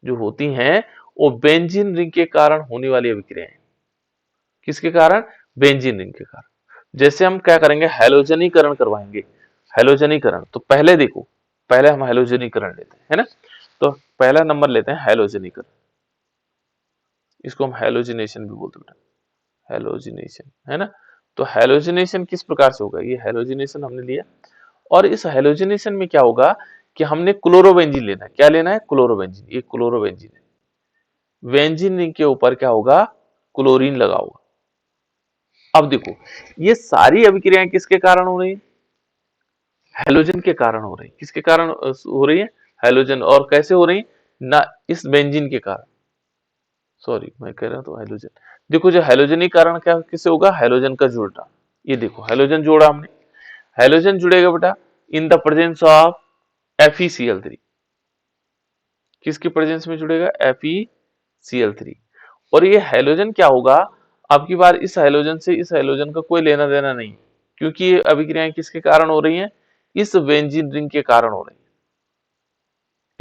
जो होती हैं वो बेंजीन रिंग के कारण होने वाली अभिक्रियाएं, किसके कारण, बेंजीन रिंग के कारण। जैसे हम क्या करेंगे, हैलोजनीकरण करवाएंगे, हैलोजनीकरण। तो पहले देखो, पहले हम हैलोजनीकरण लेते हैं, है ना। तो पहला नंबर लेते हैं हैलोजनीकरण, इसको हम हैलोजिनेशन भी बोलते हैं, हैलोजिनेशन, है ना। तो हैलोजिनेशन किस प्रकार से होगा, ये हैलोजिनेशन हमने लिया, और इस हैलोजिनेशन में क्या होगा कि हमने क्लोरोबेंजीन लेना है, क्या लेना है, क्लोरोबेंजीन। ये क्लोरोबेंजीन है, बेंजीन रिंग के ऊपर क्या होगा, क्लोरीन लगा होगा। अब देखो ये सारी अभिक्रियाएं किसके कारण हो रही है, हैलोजन के कारण हो रही है। किसके कारण हो रही है, हैलोजन। और कैसे हो रही है, ना इस बेंजीन के कारण, सॉरी मैं कह रहा था हैलोजन। देखो जो हैलोजनी कारण क्या किससे होगा, हैलोजन का जुड़ना। ये देखो हैलोजन जोड़ा हमने, हैलोजन जुड़ेगा बेटा in the presence of FeCl3, किसकी प्रेजेंस में जुड़ेगा, FeCl3। और ये हैलोजन क्या होगा, अब की बार इस हैलोजन से इस हैलोजन का कोई लेना देना नहीं, क्योंकि ये अभिक्रियाएं किसके कारण हो रही हैं, इस बेंजीन रिंग के कारण हो रही है,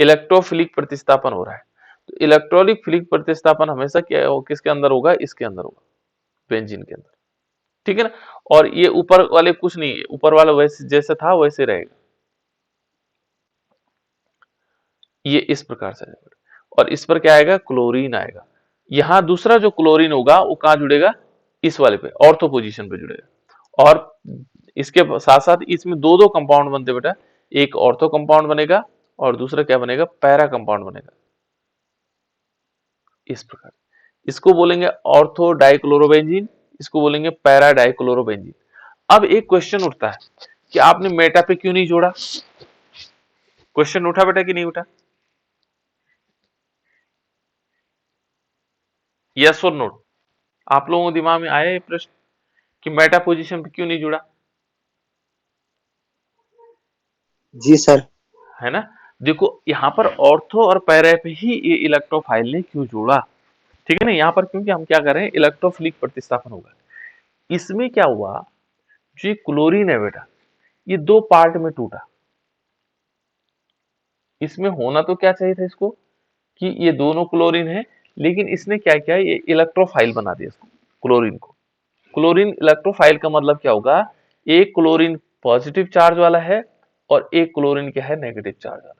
इलेक्ट्रोफिलिक प्रतिस्थापन हो रहा है। तो इलेक्ट्रोलिक फिलिक प्रतिस्थापन हमेशा क्या किसके अंदर होगा, इसके अंदर होगा, बेंजीन के अंदर, ठीक है ना। और ये ऊपर वाले कुछ नहीं है, ऊपर वाला वैसे जैसे था वैसे रहेगा, ये इस प्रकार से आएगा। और इस पर क्या आएगा, क्लोरीन आएगा। यहां दूसरा जो क्लोरीन होगा वो कहां जुड़ेगा, इस वाले पे ऑर्थो पोजीशन पे जुड़ेगा। और इसके साथ साथ इसमें दो दो कंपाउंड बनते बेटा, एक ऑर्थो कंपाउंड बनेगा और दूसरा क्या बनेगा, पैरा कंपाउंड बनेगा, इस प्रकार। इसको बोलेंगे ऑर्थो डाइक्लोरोबेंजीन, इसको बोलेंगे पैरा डाइक्लोरोबेंजीन। अब एक क्वेश्चन उठता है कि आपने मेटा पे क्यों नहीं जोड़ा, क्वेश्चन उठा बेटा कि नहीं उठा, यस और नो, आप लोगों के दिमाग में आया ये प्रश्न कि मेटा पोजीशन पे क्यों नहीं जुड़ा, जी सर। है ना। देखो यहाँ पर ऑर्थो और पैरा पे ही ये इलेक्ट्रोफाइल ने क्यों जोड़ा, ठीक है ना। यहाँ पर क्योंकि हम क्या कर रहे हैं, इलेक्ट्रोफिलिक प्रतिस्थापन होगा। इसमें क्या हुआ, जो ये क्लोरीन है बेटा, ये दो पार्ट में टूटा। इसमें होना तो क्या चाहिए था इसको, कि ये दोनों क्लोरीन है, लेकिन इसने क्या किया, ये इलेक्ट्रोफाइल बना दिया इसको, क्लोरीन को। क्लोरीन इलेक्ट्रोफाइल का मतलब क्या होगा, एक क्लोरीन पॉजिटिव चार्ज वाला है और एक क्लोरीन क्या है, नेगेटिव चार्ज वाला।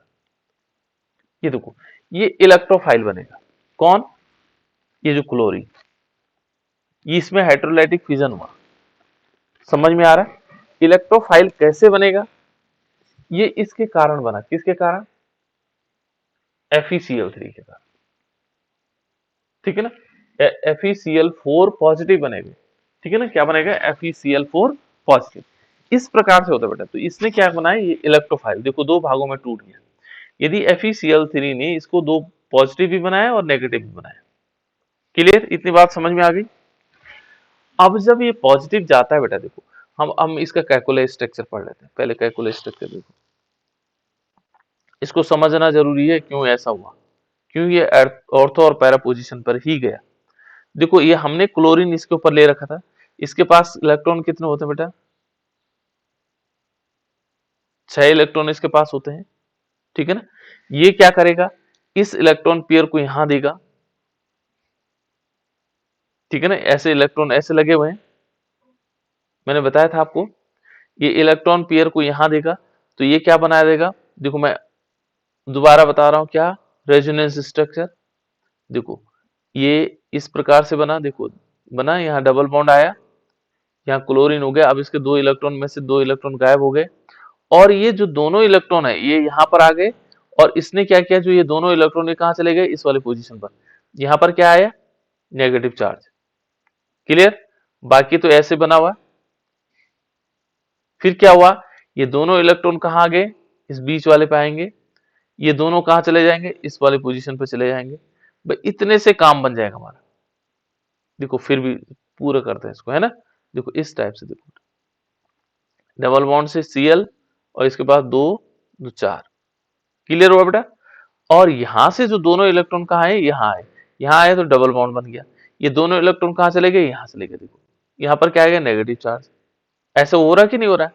ये देखो, ये इलेक्ट्रोफाइल बनेगा, कौन, ये जो क्लोरीन, ये इसमें हाइड्रोलाइटिक फिजन हुआ, समझ में आ रहा है। इलेक्ट्रोफाइल कैसे बनेगा, ये इसके कारण बना, किसके कारण, FeCl3 के कारण, ठीक है ना। FeCl4 पॉजिटिव बनेगा, ठीक है ना, क्या बनेगा, FeCl4 पॉजिटिव। इस प्रकार से होता है बेटा। तो इसने क्या बनाया, ये इलेक्ट्रोफाइल देखो दो भागों में टूट गया। यदि FeCl3 ने इसको दो पॉजिटिव भी बनाया और नेगेटिव भी बनाया। क्लियर, इतनी बात समझ में आ गई। अब जब ये पॉजिटिव जाता है बेटा, देखो हम इसका कैलकुलस स्ट्रक्चर पढ़ लेते हैं। पहले कैलकुलस स्ट्रक्चर देखो, इसको समझना जरूरी है क्यों ऐसा हुआ, क्यों ये ऑर्थो और पैरा पोजीशन पर ही गया। देखो ये हमने क्लोरीन इसके ऊपर ले रखा था, इसके पास इलेक्ट्रॉन कितने होते हैं बेटा, 6 इलेक्ट्रॉन इसके पास होते हैं, ठीक है ना। ये क्या करेगा, इस इलेक्ट्रॉन पेयर को यहां देगा, ठीक है ना। ऐसे इलेक्ट्रॉन ऐसे लगे हुए हैं, मैंने बताया था आपको, ये इलेक्ट्रॉन पेयर को यहां देगा, तो ये क्या बना देगा, देखो मैं दोबारा बता रहा हूं, क्या, रेजोनेंस स्ट्रक्चर। देखो ये इस प्रकार से बना, देखो बना, यहाँ डबल बॉन्ड आया, यहाँ क्लोरीन हो गया। अब इसके दो इलेक्ट्रॉन में से दो इलेक्ट्रॉन गायब हो गए, और ये जो दोनों इलेक्ट्रॉन है ये यहाँ पर आ गए, और इसने क्या किया, जो ये दोनों इलेक्ट्रॉन ये कहां चले गए, इस वाले पोजीशन पर। यहाँ पर क्या आया, नेगेटिव चार्ज। क्लियर, बाकी तो ऐसे बना हुआ। फिर क्या हुआ, ये दोनों इलेक्ट्रॉन कहाँ आ गए, इस बीच वाले पे आएंगे, ये दोनों कहां चले जाएंगे, इस वाले पोजीशन पे चले जाएंगे। भाई इतने से काम बन जाएगा हमारा। देखो फिर भी पूरा करते हैं इसको, है ना। देखो इस टाइप से, देखो डबल बॉन्ड से Cl और इसके बाद दो दो चार, क्लियर हुआ बेटा। और यहां से जो दोनों इलेक्ट्रॉन कहाँ आए, यहाँ आए, यहाँ आए तो डबल बॉन्ड बन गया। ये दोनों इलेक्ट्रॉन कहाँ चले गए, यहाँ चले गए। देखो यहाँ पर क्या आ गया, नेगेटिव चार्ज। ऐसा हो रहा है कि नहीं हो रहा है,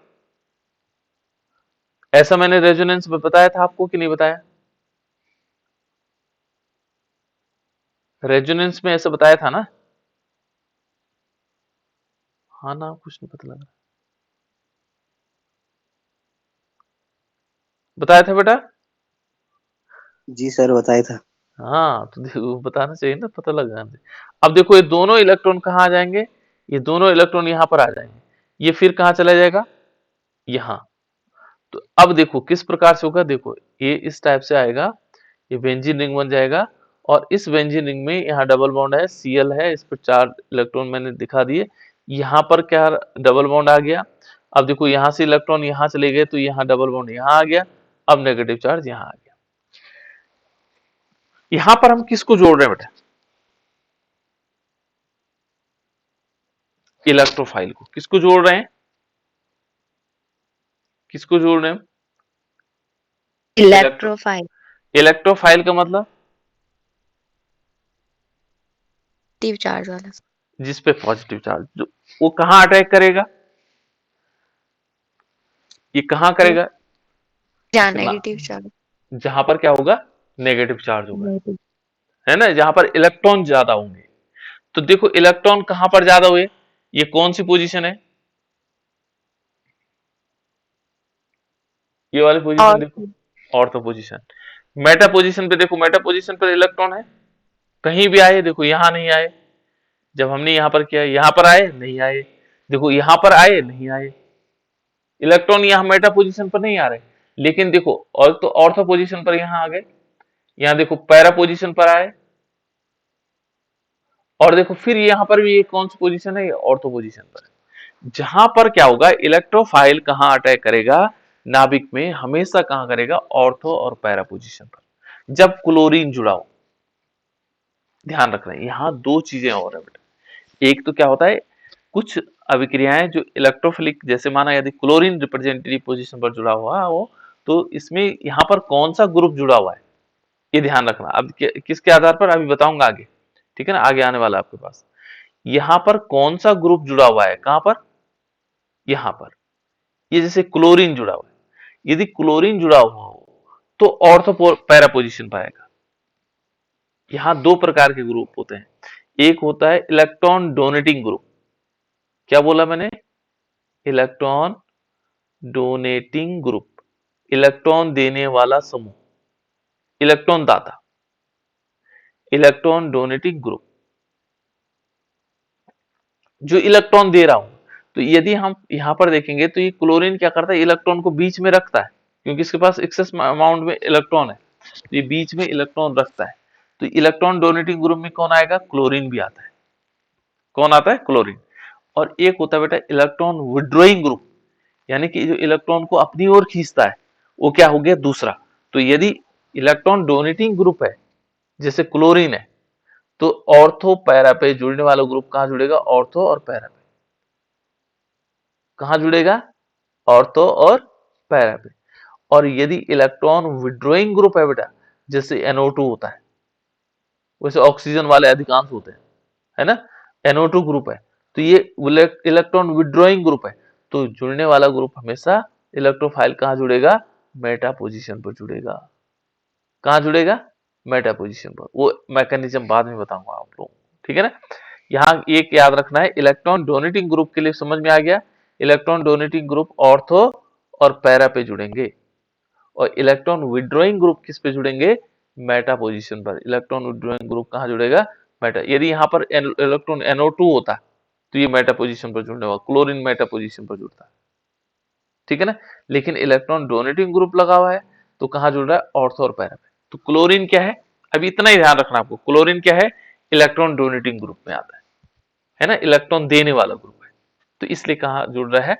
ऐसा मैंने रेजोनेंस में बताया था आपको कि नहीं बताया, रेजोनेंस में ऐसा बताया था ना, हाँ ना, कुछ नहीं पता लगा, बताया था बेटा। जी सर, बताया था। हाँ तो देखो बताना चाहिए ना, पता लग जाना चाहिए। अब देखो ये दोनों इलेक्ट्रॉन कहाँ आ जाएंगे, ये दोनों इलेक्ट्रॉन यहाँ पर आ जाएंगे, ये फिर कहाँ चला जाएगा, यहाँ। तो अब देखो किस प्रकार से होगा, देखो ये इस टाइप से आएगा, ये बेंजीन रिंग बन जाएगा, और इस बेंजीन रिंग में यहाँ डबल बॉन्ड है, Cl है, इस पर 4 इलेक्ट्रॉन मैंने दिखा दिए। यहाँ पर क्या डबल बॉन्ड आ गया। अब देखो यहाँ से इलेक्ट्रॉन यहाँ चले गए, तो यहाँ डबल बॉन्ड यहाँ आ गया, अब नेगेटिव चार्ज यहाँ आ गया। यहाँ पर हम किसको जोड़ रहे हैं बेटा, इलेक्ट्रोफाइल को। किसको जोड़ रहे हैं, किसको जोड़ रहे हैं, इलेक्ट्रोफाइल इलेक्ट्रोफाइल का मतलब पॉजिटिव चार्ज वाला। जिस पे पॉजिटिव चार्ज, जो वो कहां अटैक करेगा, ये कहां करेगा, जहाँ नेगेटिव चार्ज, जहां पर क्या होगा, नेगेटिव चार्ज होगा, नेगेटिव। है ना, जहां पर इलेक्ट्रॉन ज्यादा होंगे। तो देखो इलेक्ट्रॉन कहां पर ज्यादा हुए, ये कौन सी पोजीशन है, ये वाली पोजीशन और देखो, ऑर्थो पोजीशन। मेटा पोजीशन पे देखो, मेटा पोजीशन पर इलेक्ट्रॉन है, कहीं भी आए, देखो यहां नहीं आए, जब हमने यहां पर किया यहां पर आए नहीं आए, देखो यहां पर आए नहीं आए, इलेक्ट्रॉन यहां मेटा पोजीशन पर नहीं आ रहे, लेकिन देखो और तो ऑर्थो पोजीशन पर यहां आ गए, यहां देखो पैरा पोजीशन पर आए, और देखो फिर यहां पर भी ये कौन सी पोजीशन है, ये ऑर्थो पोजीशन पर है। जहां पर क्या होगा, इलेक्ट्रोफाइल कहां अटैक करेगा नाभिक में, हमेशा कहां करेगा, ऑर्थो और पैरा पोजीशन पर, जब क्लोरीन जुड़ा हो। ध्यान रखना है यहां दो चीजें और है बेटा, एक तो क्या होता है कुछ अभिक्रियाएं जो इलेक्ट्रोफिलिक, जैसे माना यदि क्लोरीन रिप्रेजेंटेटिव पोजीशन पर जुड़ा हुआ हो, तो इसमें यहां पर कौन सा ग्रुप जुड़ा हुआ है, ये ध्यान रखना। अब किसके आधार पर अभी बताऊंगा आगे, ठीक है ना, आगे आने वाला आपके पास। यहां पर कौन सा ग्रुप जुड़ा हुआ है, कहां पर, यहां पर, ये जैसे क्लोरीन जुड़ा हुआ है, यदि क्लोरीन जुड़ा हुआ हो तो ऑर्थो पैरा पोजीशन पर आएगा। यहां दो प्रकार के ग्रुप होते हैं, एक होता है इलेक्ट्रॉन डोनेटिंग ग्रुप, क्या बोला मैंने, इलेक्ट्रॉन डोनेटिंग ग्रुप, इलेक्ट्रॉन देने वाला समूह, इलेक्ट्रॉन दाता, इलेक्ट्रॉन डोनेटिंग ग्रुप, जो इलेक्ट्रॉन दे रहा हूं। तो यदि हम यहां पर देखेंगे तो ये क्लोरीन क्या करता है, इलेक्ट्रॉन को बीच में रखता है, क्योंकि इसके पास एक्सेस अमाउंट में इलेक्ट्रॉन है, तो ये बीच में इलेक्ट्रॉन रखता है। तो इलेक्ट्रॉन डोनेटिंग ग्रुप में कौन आएगा, क्लोरीन भी आता है, कौन आता है, क्लोरीन। और एक होता है बेटा इलेक्ट्रॉन विड्रॉइंग ग्रुप, यानी कि जो इलेक्ट्रॉन को अपनी ओर खींचता है, वो क्या हो गया, दूसरा। तो यदि इलेक्ट्रॉन डोनेटिंग ग्रुप है जैसे क्लोरीन है, तो ऑर्थो पैरा पे जुड़ने वाला ग्रुप कहां जुड़ेगा, ऑर्थो और पैरा पे, कहां जुड़ेगा, ऑर्थो और पैरा पे। और यदि इलेक्ट्रॉन विड्रॉइंग ग्रुप है बेटा, जैसे NO2 होता है, वैसे ऑक्सीजन वाले अधिकांश होते हैं, है ना, NO2 ग्रुप है, तो ये इलेक्ट्रॉन विड्रॉइंग ग्रुप है, तो जुड़ने वाला ग्रुप हमेशा इलेक्ट्रोफाइल कहां जुड़ेगा, मेटा पोजीशन पर जुड़ेगा, कहां जुड़ेगा, मेटा पोजीशन पर। वो मैकेनिज्म बाद में बताऊंगा आप लोगों को, ठीक है ना। यहाँ एक याद रखना है, इलेक्ट्रॉन डोनेटिंग ग्रुप के लिए समझ में आ गया, इलेक्ट्रॉन डोनेटिंग ग्रुप ऑर्थो और पैरा पे जुड़ेंगे, और इलेक्ट्रॉन विड्रॉइंग ग्रुप किस पे जुड़ेंगे, मेटा पोजीशन पर। इलेक्ट्रॉन विड्रॉइंग ग्रुप कहां जुड़ेगा, मेटा। यदि यहाँ पर इलेक्ट्रॉन NO2 होता तो ये मेटा पोजीशन पर जुड़ने वाला, क्लोरीन मेटा पोजीशन पर जुड़ता है, ठीक है ना। लेकिन इलेक्ट्रॉन डोनेटिंग ग्रुप लगा हुआ है तो कहां जुड़ रहा है, ऑर्थो और पैरा पे। तो क्लोरीन क्या है, अभी इतना ही ध्यान रखना आपको, क्लोरीन क्या है, इलेक्ट्रॉन डोनेटिंग ग्रुप में आता है ना, इलेक्ट्रॉन देने वाला ग्रुप है, तो इसलिए कहां जुड़ रहा है,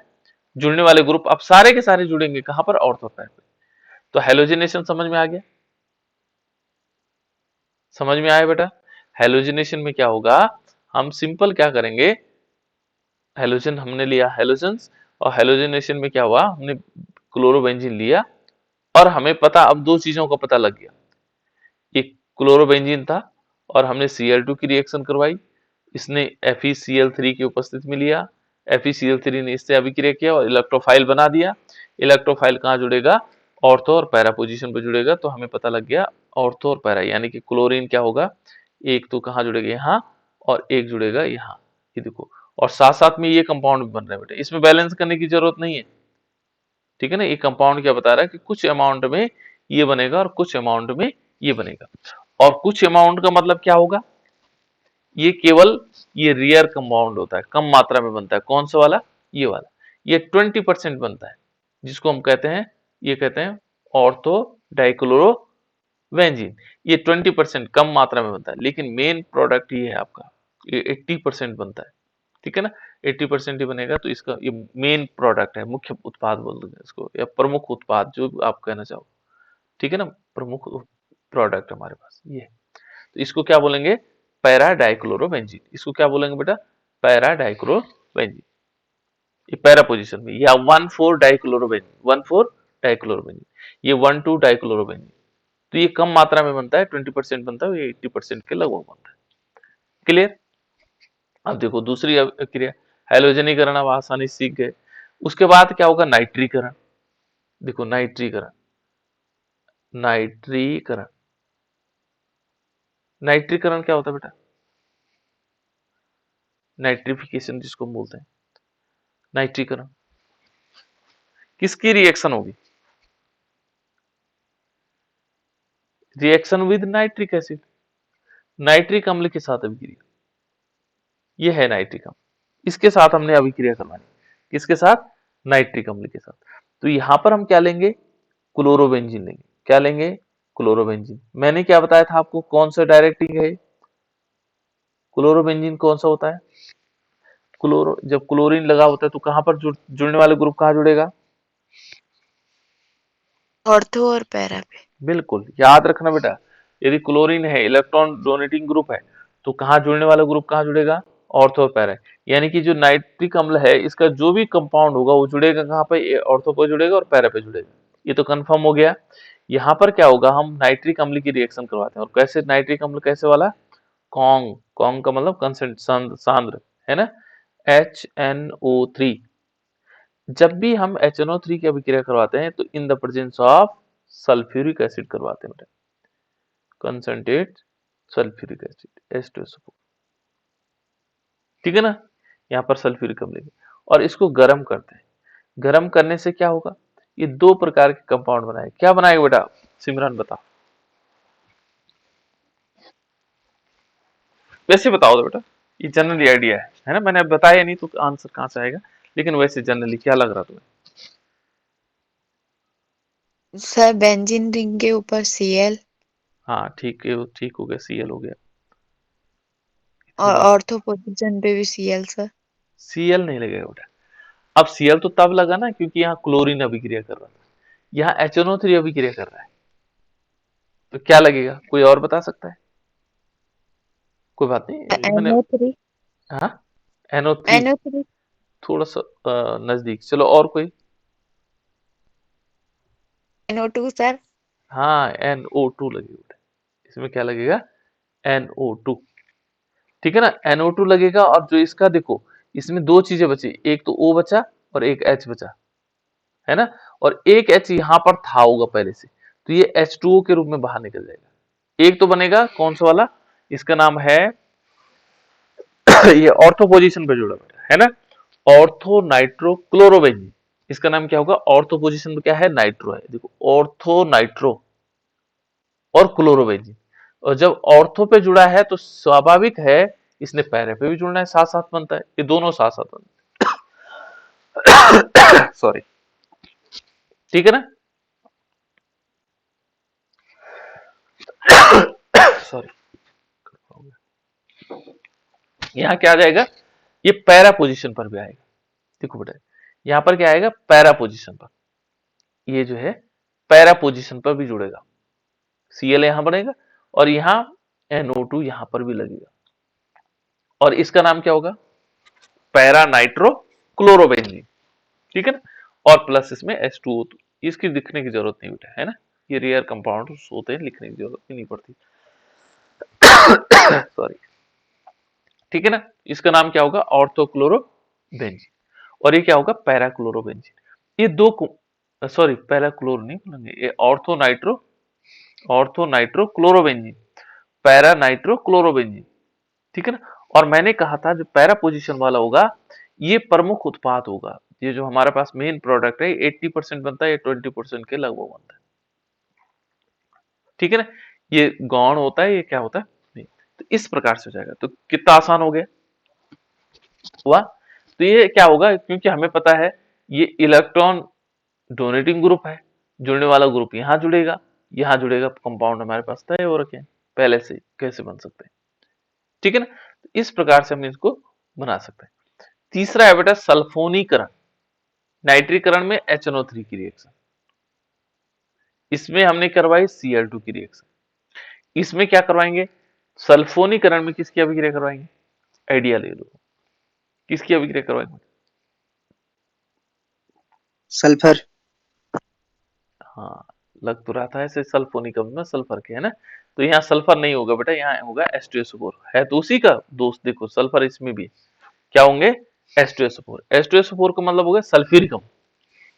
जुड़ने वाले ग्रुप अब सारे के सारे जुड़ेंगे कहां पर, ऑर्थो पैरा पे। तो हेलोजिनेशन समझ में आ गया, समझ में आया बेटा। हेलोजिनेशन में क्या होगा, हम सिंपल क्या करेंगे, हेलोजन हमने लिया हेलोजन्स, और हेलोजिनेशन में क्या हुआ, हमने क्लोरोबेंजीन लिया, और हमें पता, अब दो चीजों का पता लग गया, एक क्लोरोबेंजीन था और हमने Cl2 की रिएक्शन करवाई, इसने FeCl3 की उपस्थिति में लिया, FeCl3 ने इससे अभिक्रिया किया और इलेक्ट्रोफाइल बना दिया। इलेक्ट्रोफाइल कहां जुड़ेगा, ऑर्थो और पैरा पोजीशन पर जुड़ेगा, तो हमें पता लग गया ऑर्थो और पैरा, यानी कि क्लोरीन क्या होगा, एक तो कहां जुड़ेगा, यहाँ, और एक जुड़ेगा यहाँ, ये देखो। और साथ साथ में ये कंपाउंड भी बन रहा है बेटा, इसमें बैलेंस करने की जरूरत नहीं है, ठीक है ना। ये कंपाउंड क्या बता रहा है कि कुछ अमाउंट में ये बनेगा और कुछ अमाउंट में ये बनेगा, और कुछ अमाउंट का मतलब क्या होगा, ये केवल ये रेयर कंपाउंड होता है, कम मात्रा में बनता है, कौन सा वाला, ये वाला, ये 20% बनता है, जिसको हम कहते हैं, ये कहते हैं ऑर्थो डाइक्लोरोबेंजीन। ये 20% कम मात्रा में बनता है, लेकिन मेन प्रोडक्ट ये है आपका, ये 80% बनता है, ठीक है ना, 80% ही बनेगा, तो इसका ये मेन प्रोडक्ट है, मुख्य उत्पाद बोल देंगे इसको, या प्रमुख उत्पाद जो आप कहना चाहो, ठीक है ना, प्रमुख प्रोडक्ट हमारे पास ये है। तो इसको क्या बोलेंगे, पैरा डाइक्लोरोबेंजीन, इसको क्या बोलेंगे बेटा, पैरा डाइक्लोरोबेंजीन, ये पैरा पोजीशन में, या 1,4 डाइक्लोरोबेंजीन, 1,4 डाइक्लोरोबेंजीन, ये 1,2 डाइक्लोरोबेंजीन। तो ये कम मात्रा में बनता है, 20% बनता है, ये 80% के लगभग बनता है, क्लियर। अब देखो दूसरी क्रिया, हैलोजनीकरण, अब आसानी से सीख गए। उसके बाद क्या होगा, नाइट्रीकरण, देखो नाइट्रीकरण, नाइट्रीकरण, नाइट्रीकरण क्या होता है बेटा, नाइट्रिफिकेशन जिसको हम बोलते हैं, नाइट्रीकरण। किसकी रिएक्शन होगी? Reaction with nitric acid, nitric अम्ल के साथ अभिक्रिया। ये है नाइट्रिक अम्ल, इसके साथ हमने अभिक्रिया करवानी। किसके साथ? नाइट्रिक अम्ल के साथ। तो यहां पर हम क्या लेंगे? क्लोरोबेंजीन लेंगे। क्या लेंगे? क्लोरोबेंजीन। मैंने क्या बताया था आपको, कौन सा डायरेक्टिंग है? क्लोरोबेंजीन कौन सा होता है? क्लोरो, जब क्लोरीन लगा होता है तो कहां पर जुड़ने वाले ग्रुप कहां जुड़ेगा? ऑर्थो और पैरा पे। बिल्कुल याद रखना बेटा, यदि क्लोरीन है, इलेक्ट्रॉन डोनेटिंग ग्रुप है, तो कहां जुड़ने वाला ग्रुप कहां जुड़ेगा? ऑर्थो और पैरा। यानी कि जो नाइट्रिक अम्ल है इसका जो भी कंपाउंड होगा वो जुड़ेगा कहां पे? ये ऑर्थो पे जुड़ेगा और पैरा पे जुड़ेगा। ये तो कंफर्म हो गया। यहाँ पर क्या होगा, हम नाइट्रिक अम्ल की रिएक्शन करवाते हैं। और कैसे नाइट्रिक अम्ल? कैसे वाला? कॉन्ग। कॉन्ग का मतलब कंसेंट, सांद्र, है ना? HNO3। जब भी हम HNO3 की अभिक्रिया करवाते हैं तो in the presence of sulphuric acid करवाते हैं बेटा, कंसंट्रेट सल्फ्यूरिक एसिड H2SO4। ठीक है ना? यहाँ पर सल्फ्यूरिक अम्ल लेंगे और इसको गर्म करते हैं। गर्म करने से क्या होगा? ये दो प्रकार के कंपाउंड बनाए। क्या बनाएगा बेटा? सिमरन बता। वैसे बताओ तो बेटा, ये जनरली आइडिया है ना? मैंने अब बताया नहीं तो आंसर कहां से आएगा, लेकिन वैसे जनरली क्या लग रहा तुम्हें? सर बेंजीन रिंग के ऊपर Cl हाँ ठीक है, ठीक हो गया, Cl हो गया। और बात, ऑर्थो पोजीशन पे भी Cl सर। Cl नहीं लगेगा बेटा। अब Cl तो तब लगा ना क्योंकि यहाँ क्लोरीन अभिक्रिया कर रहा था, यहाँ HNO3 अभिक्रिया कर रहा है, तो क्या लगेगा? कोई और बता सकता है? कोई बात नहीं, मैंने, NO3 हाँ NO3 NO3 थोड़ा सा नजदीक। चलो और कोई? NO2 sir. हाँ NO2 लगेगा। इसमें क्या लगेगा? NO2। ठीक है ना? NO2 लगेगा। और जो इसका देखो, इसमें दो चीजें बची, एक तो O बचा और एक H बचा, है ना? और एक H यहाँ पर था होगा पहले से, तो ये H2O के रूप में बाहर निकल जाएगा। एक तो बनेगा कौन सा वाला? इसका नाम है ये ऑर्थो पोजीशन पे जुड़ा हुआ है ना? Ortho nitro chlorobenzene. इसका नाम क्या होगा? ऑर्थो पोजीशन पे क्या है? नाइट्रो है। देखो, ऑर्थो नाइट्रो और क्लोरोबेंजीन। और जब ऑर्थो पे जुड़ा है तो स्वाभाविक है इसने पैरा पे भी जुड़ना है, साथ साथ बनता है, ये दोनों साथ साथ बनते हैं। सॉरी, ठीक है ना? सॉरी, यहाँ क्या आ जाएगा? ये पैरा पोजीशन पर भी आएगा। देखो बेटा, यहाँ पर क्या आएगा? पैरा पोजीशन पर। ये जो है पैरा पोजीशन पर भी जुड़ेगा, Cl यहां बनेगा और यहाँ NO2 यहां पर भी लगेगा। और इसका नाम क्या होगा? Para nitro chlorobenzene. ठीक है ना? और प्लस इसमें H2O। इसकी लिखने की जरूरत नहीं बेटा, है ना? ये रेयर कंपाउंड होते हैं, लिखने की जरूरत भी नहीं पड़ती। सॉरी, ठीक है ना? इसका नाम क्या होगा? ऑर्थोक्लोरोबेंजीन। और ये क्या होगा? पैराक्लोरोबेंजीन। ये दो, सॉरी पैराक्लोर नहीं बोलेंगे, ये ortho nitro chlorobenzene, para nitro chlorobenzene. ठीक है ना? और मैंने कहा था जो पैरा पोजीशन वाला होगा ये प्रमुख उत्पाद होगा। ये जो हमारे पास मेन प्रोडक्ट है 80% बनता है, ये 20% के लगभग बनता है। ठीक है ना? ये गौण होता है, ये क्या होता है? नहीं। तो इस प्रकार से हो जाएगा। तो कितना आसान हो गया हुआ? तो ये क्या होगा, क्योंकि हमें पता है ये इलेक्ट्रॉन डोनेटिंग ग्रुप है, जुड़ने वाला ग्रुप यहाँ जुड़ेगा, कंपाउंड हमारे पास तय हो रखे हैं पहले से, कैसे बन सकते हैं? ठीक है ना? तो इस प्रकार से हम इसको बना सकते हैं। तीसरा है बेटा सल्फोनीकरण, नाइट्रीकरण में HNO3 की रिएक्शन। इसमें हमने करवाई Cl2 की रिएक्शन। इसमें क्या करवाएंगे? सल्फोनीकरण में किसकी अभिक्रिया करवाएंगे? आइडिया ले लो, किसकी अभिक्रिया करवाएंगे? सल्फर। हाँ, लग तो रहा था ऐसे सल्फोनिकम में सल्फर के, है ना? तो यहाँ सल्फर नहीं होगा बेटा, यहाँ होगा H2SO4। है तो उसी का दोस्त, देखो सल्फर इसमें भी क्या होंगे? H2SO4। H2SO4 का मतलब हो गया सल्फ्यूरिक अम्ल,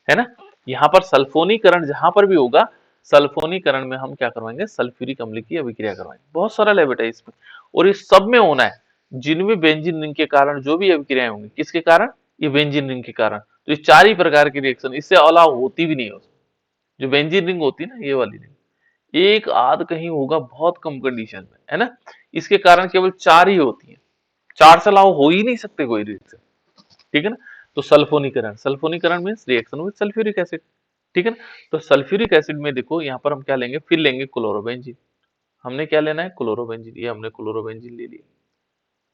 है ना? यहाँ पर सल्फोनीकरण जहां पर भी होगा, सल्फोनीकरण में हम क्या करवाएंगे? सल्फ्यूरिक अम्ल की अभिक्रिया करवाएंगे। बहुत सरल है बेटा इसमें, और इस सब में होना है। जिनमें बेंजीन रिंग के कारण जो भी अभिक्रियाएं होंगी, किसके कारण? ये बेंजीन रिंग के कारण। तो ये 4 ही प्रकार की रिएक्शन, इससे अलावा होती भी नहीं है उसमें। जो बेंजीन रिंग होती है ना, ये वाली रिंग, एक आध कहीं होगा बहुत कम कंडीशन में, है ना। इसके कारण केवल 4 ही होती है, 4 से अलावा हो ही नहीं सकते कोई रिएक्शन, ठीक है ना। तो सल्फोनीकरण, सल्फोनीकरण means reaction with sulphuric acid, ठीक है ना। तो सल्फ्यूरिक एसिड में देखो यहाँ पर हम क्या लेंगे, फिर लेंगे क्लोरोबेंजीन। हमने क्या लेना है? क्लोरोबेंजीन। ये हमने क्लोरोबेंजीन ले लिया,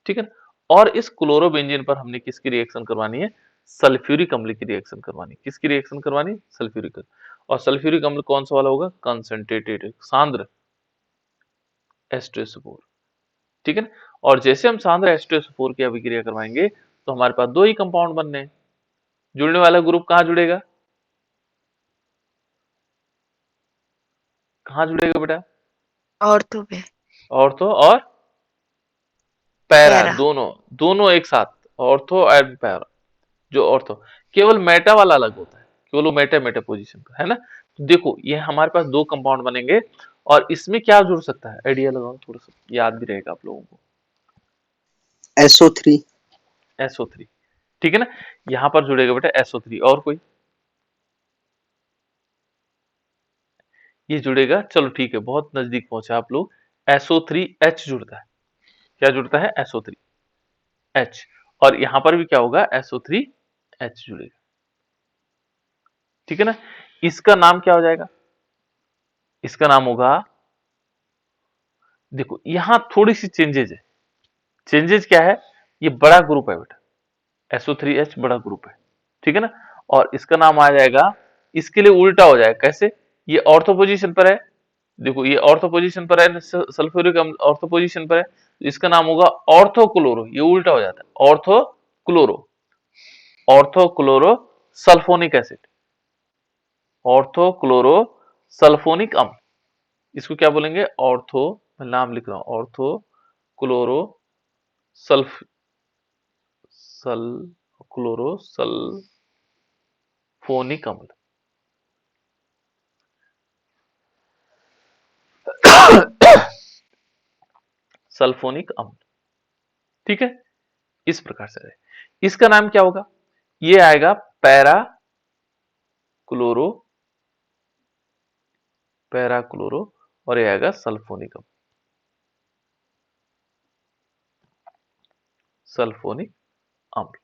ठीक है ना। और इस क्लोरोबेंजीन पर हमने किसकी रिएक्शन करवानी है? सल्फ्यूरिक अम्ल की रिएक्शन करवानी है। किसकी रिएक्शन करवानी है? सल्फ्यूरिक। और सल्फ्यूरिक अम्ल कौन सा वाला होगा? कंसंट्रेटेड, सांद्र H2SO4, ठीक है ना। और जैसे हम सांद्र H2SO4 की अभिक्रिया करवाएंगे तो हमारे पास 2 ही कंपाउंड बनने हैं। जुड़ने वाला ग्रुप कहाँ जुड़ेगा? कहाँ जुड़ेगा बेटा? ऑर्थो पे। ऑर्थो और पैरा, पैरा। दोनों एक साथ, ऑर्थो एंड पैरा। जो ऑर्थो, केवल मेटा वाला अलग होता है, केवल वो मेटा मेटा पोजीशन पर, है ना। तो देखो ये हमारे पास 2 कंपाउंड बनेंगे और इसमें क्या जुड़ सकता है? आइडिया लगाओ थोड़ा सा, याद भी रहेगा आप लोगों को। SO3। SO3, ठीक है ना। यहां पर जुड़ेगा बेटा SO3, और कोई? ये जुड़ेगा, चलो ठीक है, बहुत नजदीक पहुंचे आप लोग। SO3H जुड़ता है। क्या जुड़ता है? SO3H। और यहां पर भी क्या होगा? SO3H जुड़ेगा, ठीक है ना। इसका नाम क्या हो जाएगा? इसका नाम होगा, देखो यहां थोड़ी सी चेंजेज है। चेंजेज क्या है? ये बड़ा ग्रुप है बेटा, SO3H बड़ा ग्रुप है, ठीक है ना। और इसका नाम आ जाएगा, इसके लिए उल्टा हो जाएगा। कैसे? ये ऑर्थो पोजीशन पर है, देखो ये ऑर्थो पोजीशन पर है, सल्फ्यूरिक अम्ल ऑर्थो पोजीशन पर है, इसका नाम होगा ऑर्थोक्लोरो। ये उल्टा हो जाता है, ऑर्थोक्लोरो, ऑर्थोक्लोरो सल्फोनिक एसिड, ऑर्थोक्लोरो सल्फोनिक अम्ल। इसको क्या बोलेंगे? ऑर्थो, मैं नाम लिख रहा हूं, ortho chloro sulph chloro sulphonic अम्ल। सल्फोनिक अम्ल, ठीक है। इस प्रकार से है। इसका नाम क्या होगा? ये आएगा पैरा क्लोरो, पैरा क्लोरो, और ये आएगा सल्फोनिक अम्ल, सल्फोनिक अम्ल।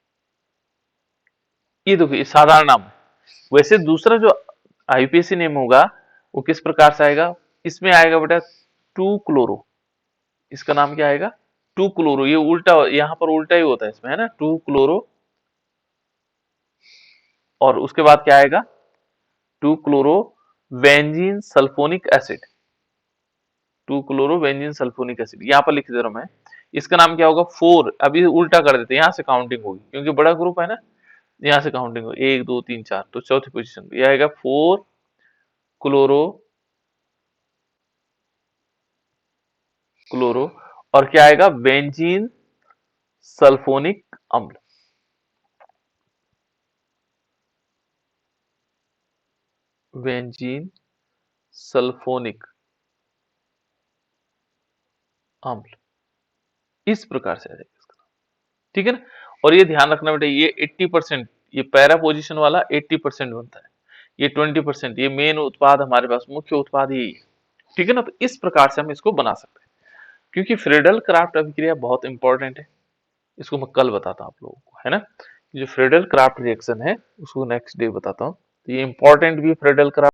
ये देखो ये साधारण नाम है। वैसे दूसरा जो आईपीएसी नेम होगा वो किस प्रकार से आएगा? इसमें आएगा बेटा 2 क्लोरो। इसका नाम क्या आएगा? 2 क्लोरो। ये उल्टा, यहां पर उल्टा ही होता है इसमें, है ना, 2 क्लोरो। और उसके बाद क्या आएगा? 2 chloro benzene sulphonic acid, 2 chloro benzene sulphonic acid. यहां पर लिख दे रहा हूं मैं। इसका नाम क्या होगा? 4। अभी उल्टा कर देते हैं, यहां से काउंटिंग होगी क्योंकि बड़ा ग्रुप है ना, यहां से काउंटिंग होगी 1 2 3 4, तो चौथी पोजीशन पे यह आएगा 4 क्लोरो, क्लोरो, और क्या आएगा? बेंजीन सल्फोनिक अम्ल, बेंजीन सल्फोनिक अम्ल। इस प्रकार से आ जाएगा इसका, ठीक है ना। और ये ध्यान रखना बेटा, ये 80%, ये पैरा पोजीशन वाला 80% बनता है, ये 20%, ये मेन उत्पाद हमारे पास, मुख्य उत्पाद यही है, ठीक है ना। तो इस प्रकार से हम इसको बना सकते हैं। क्योंकि फ्रेडल क्राफ्ट अभिक्रिया बहुत इंपॉर्टेंट है, इसको मैं कल बताता हूं आप लोगों को, है ना। जो फ्रेडल क्राफ्ट रिएक्शन है उसको नेक्स्ट डे बताता हूं। तो ये इंपॉर्टेंट भी फ्रेडल क्राफ्ट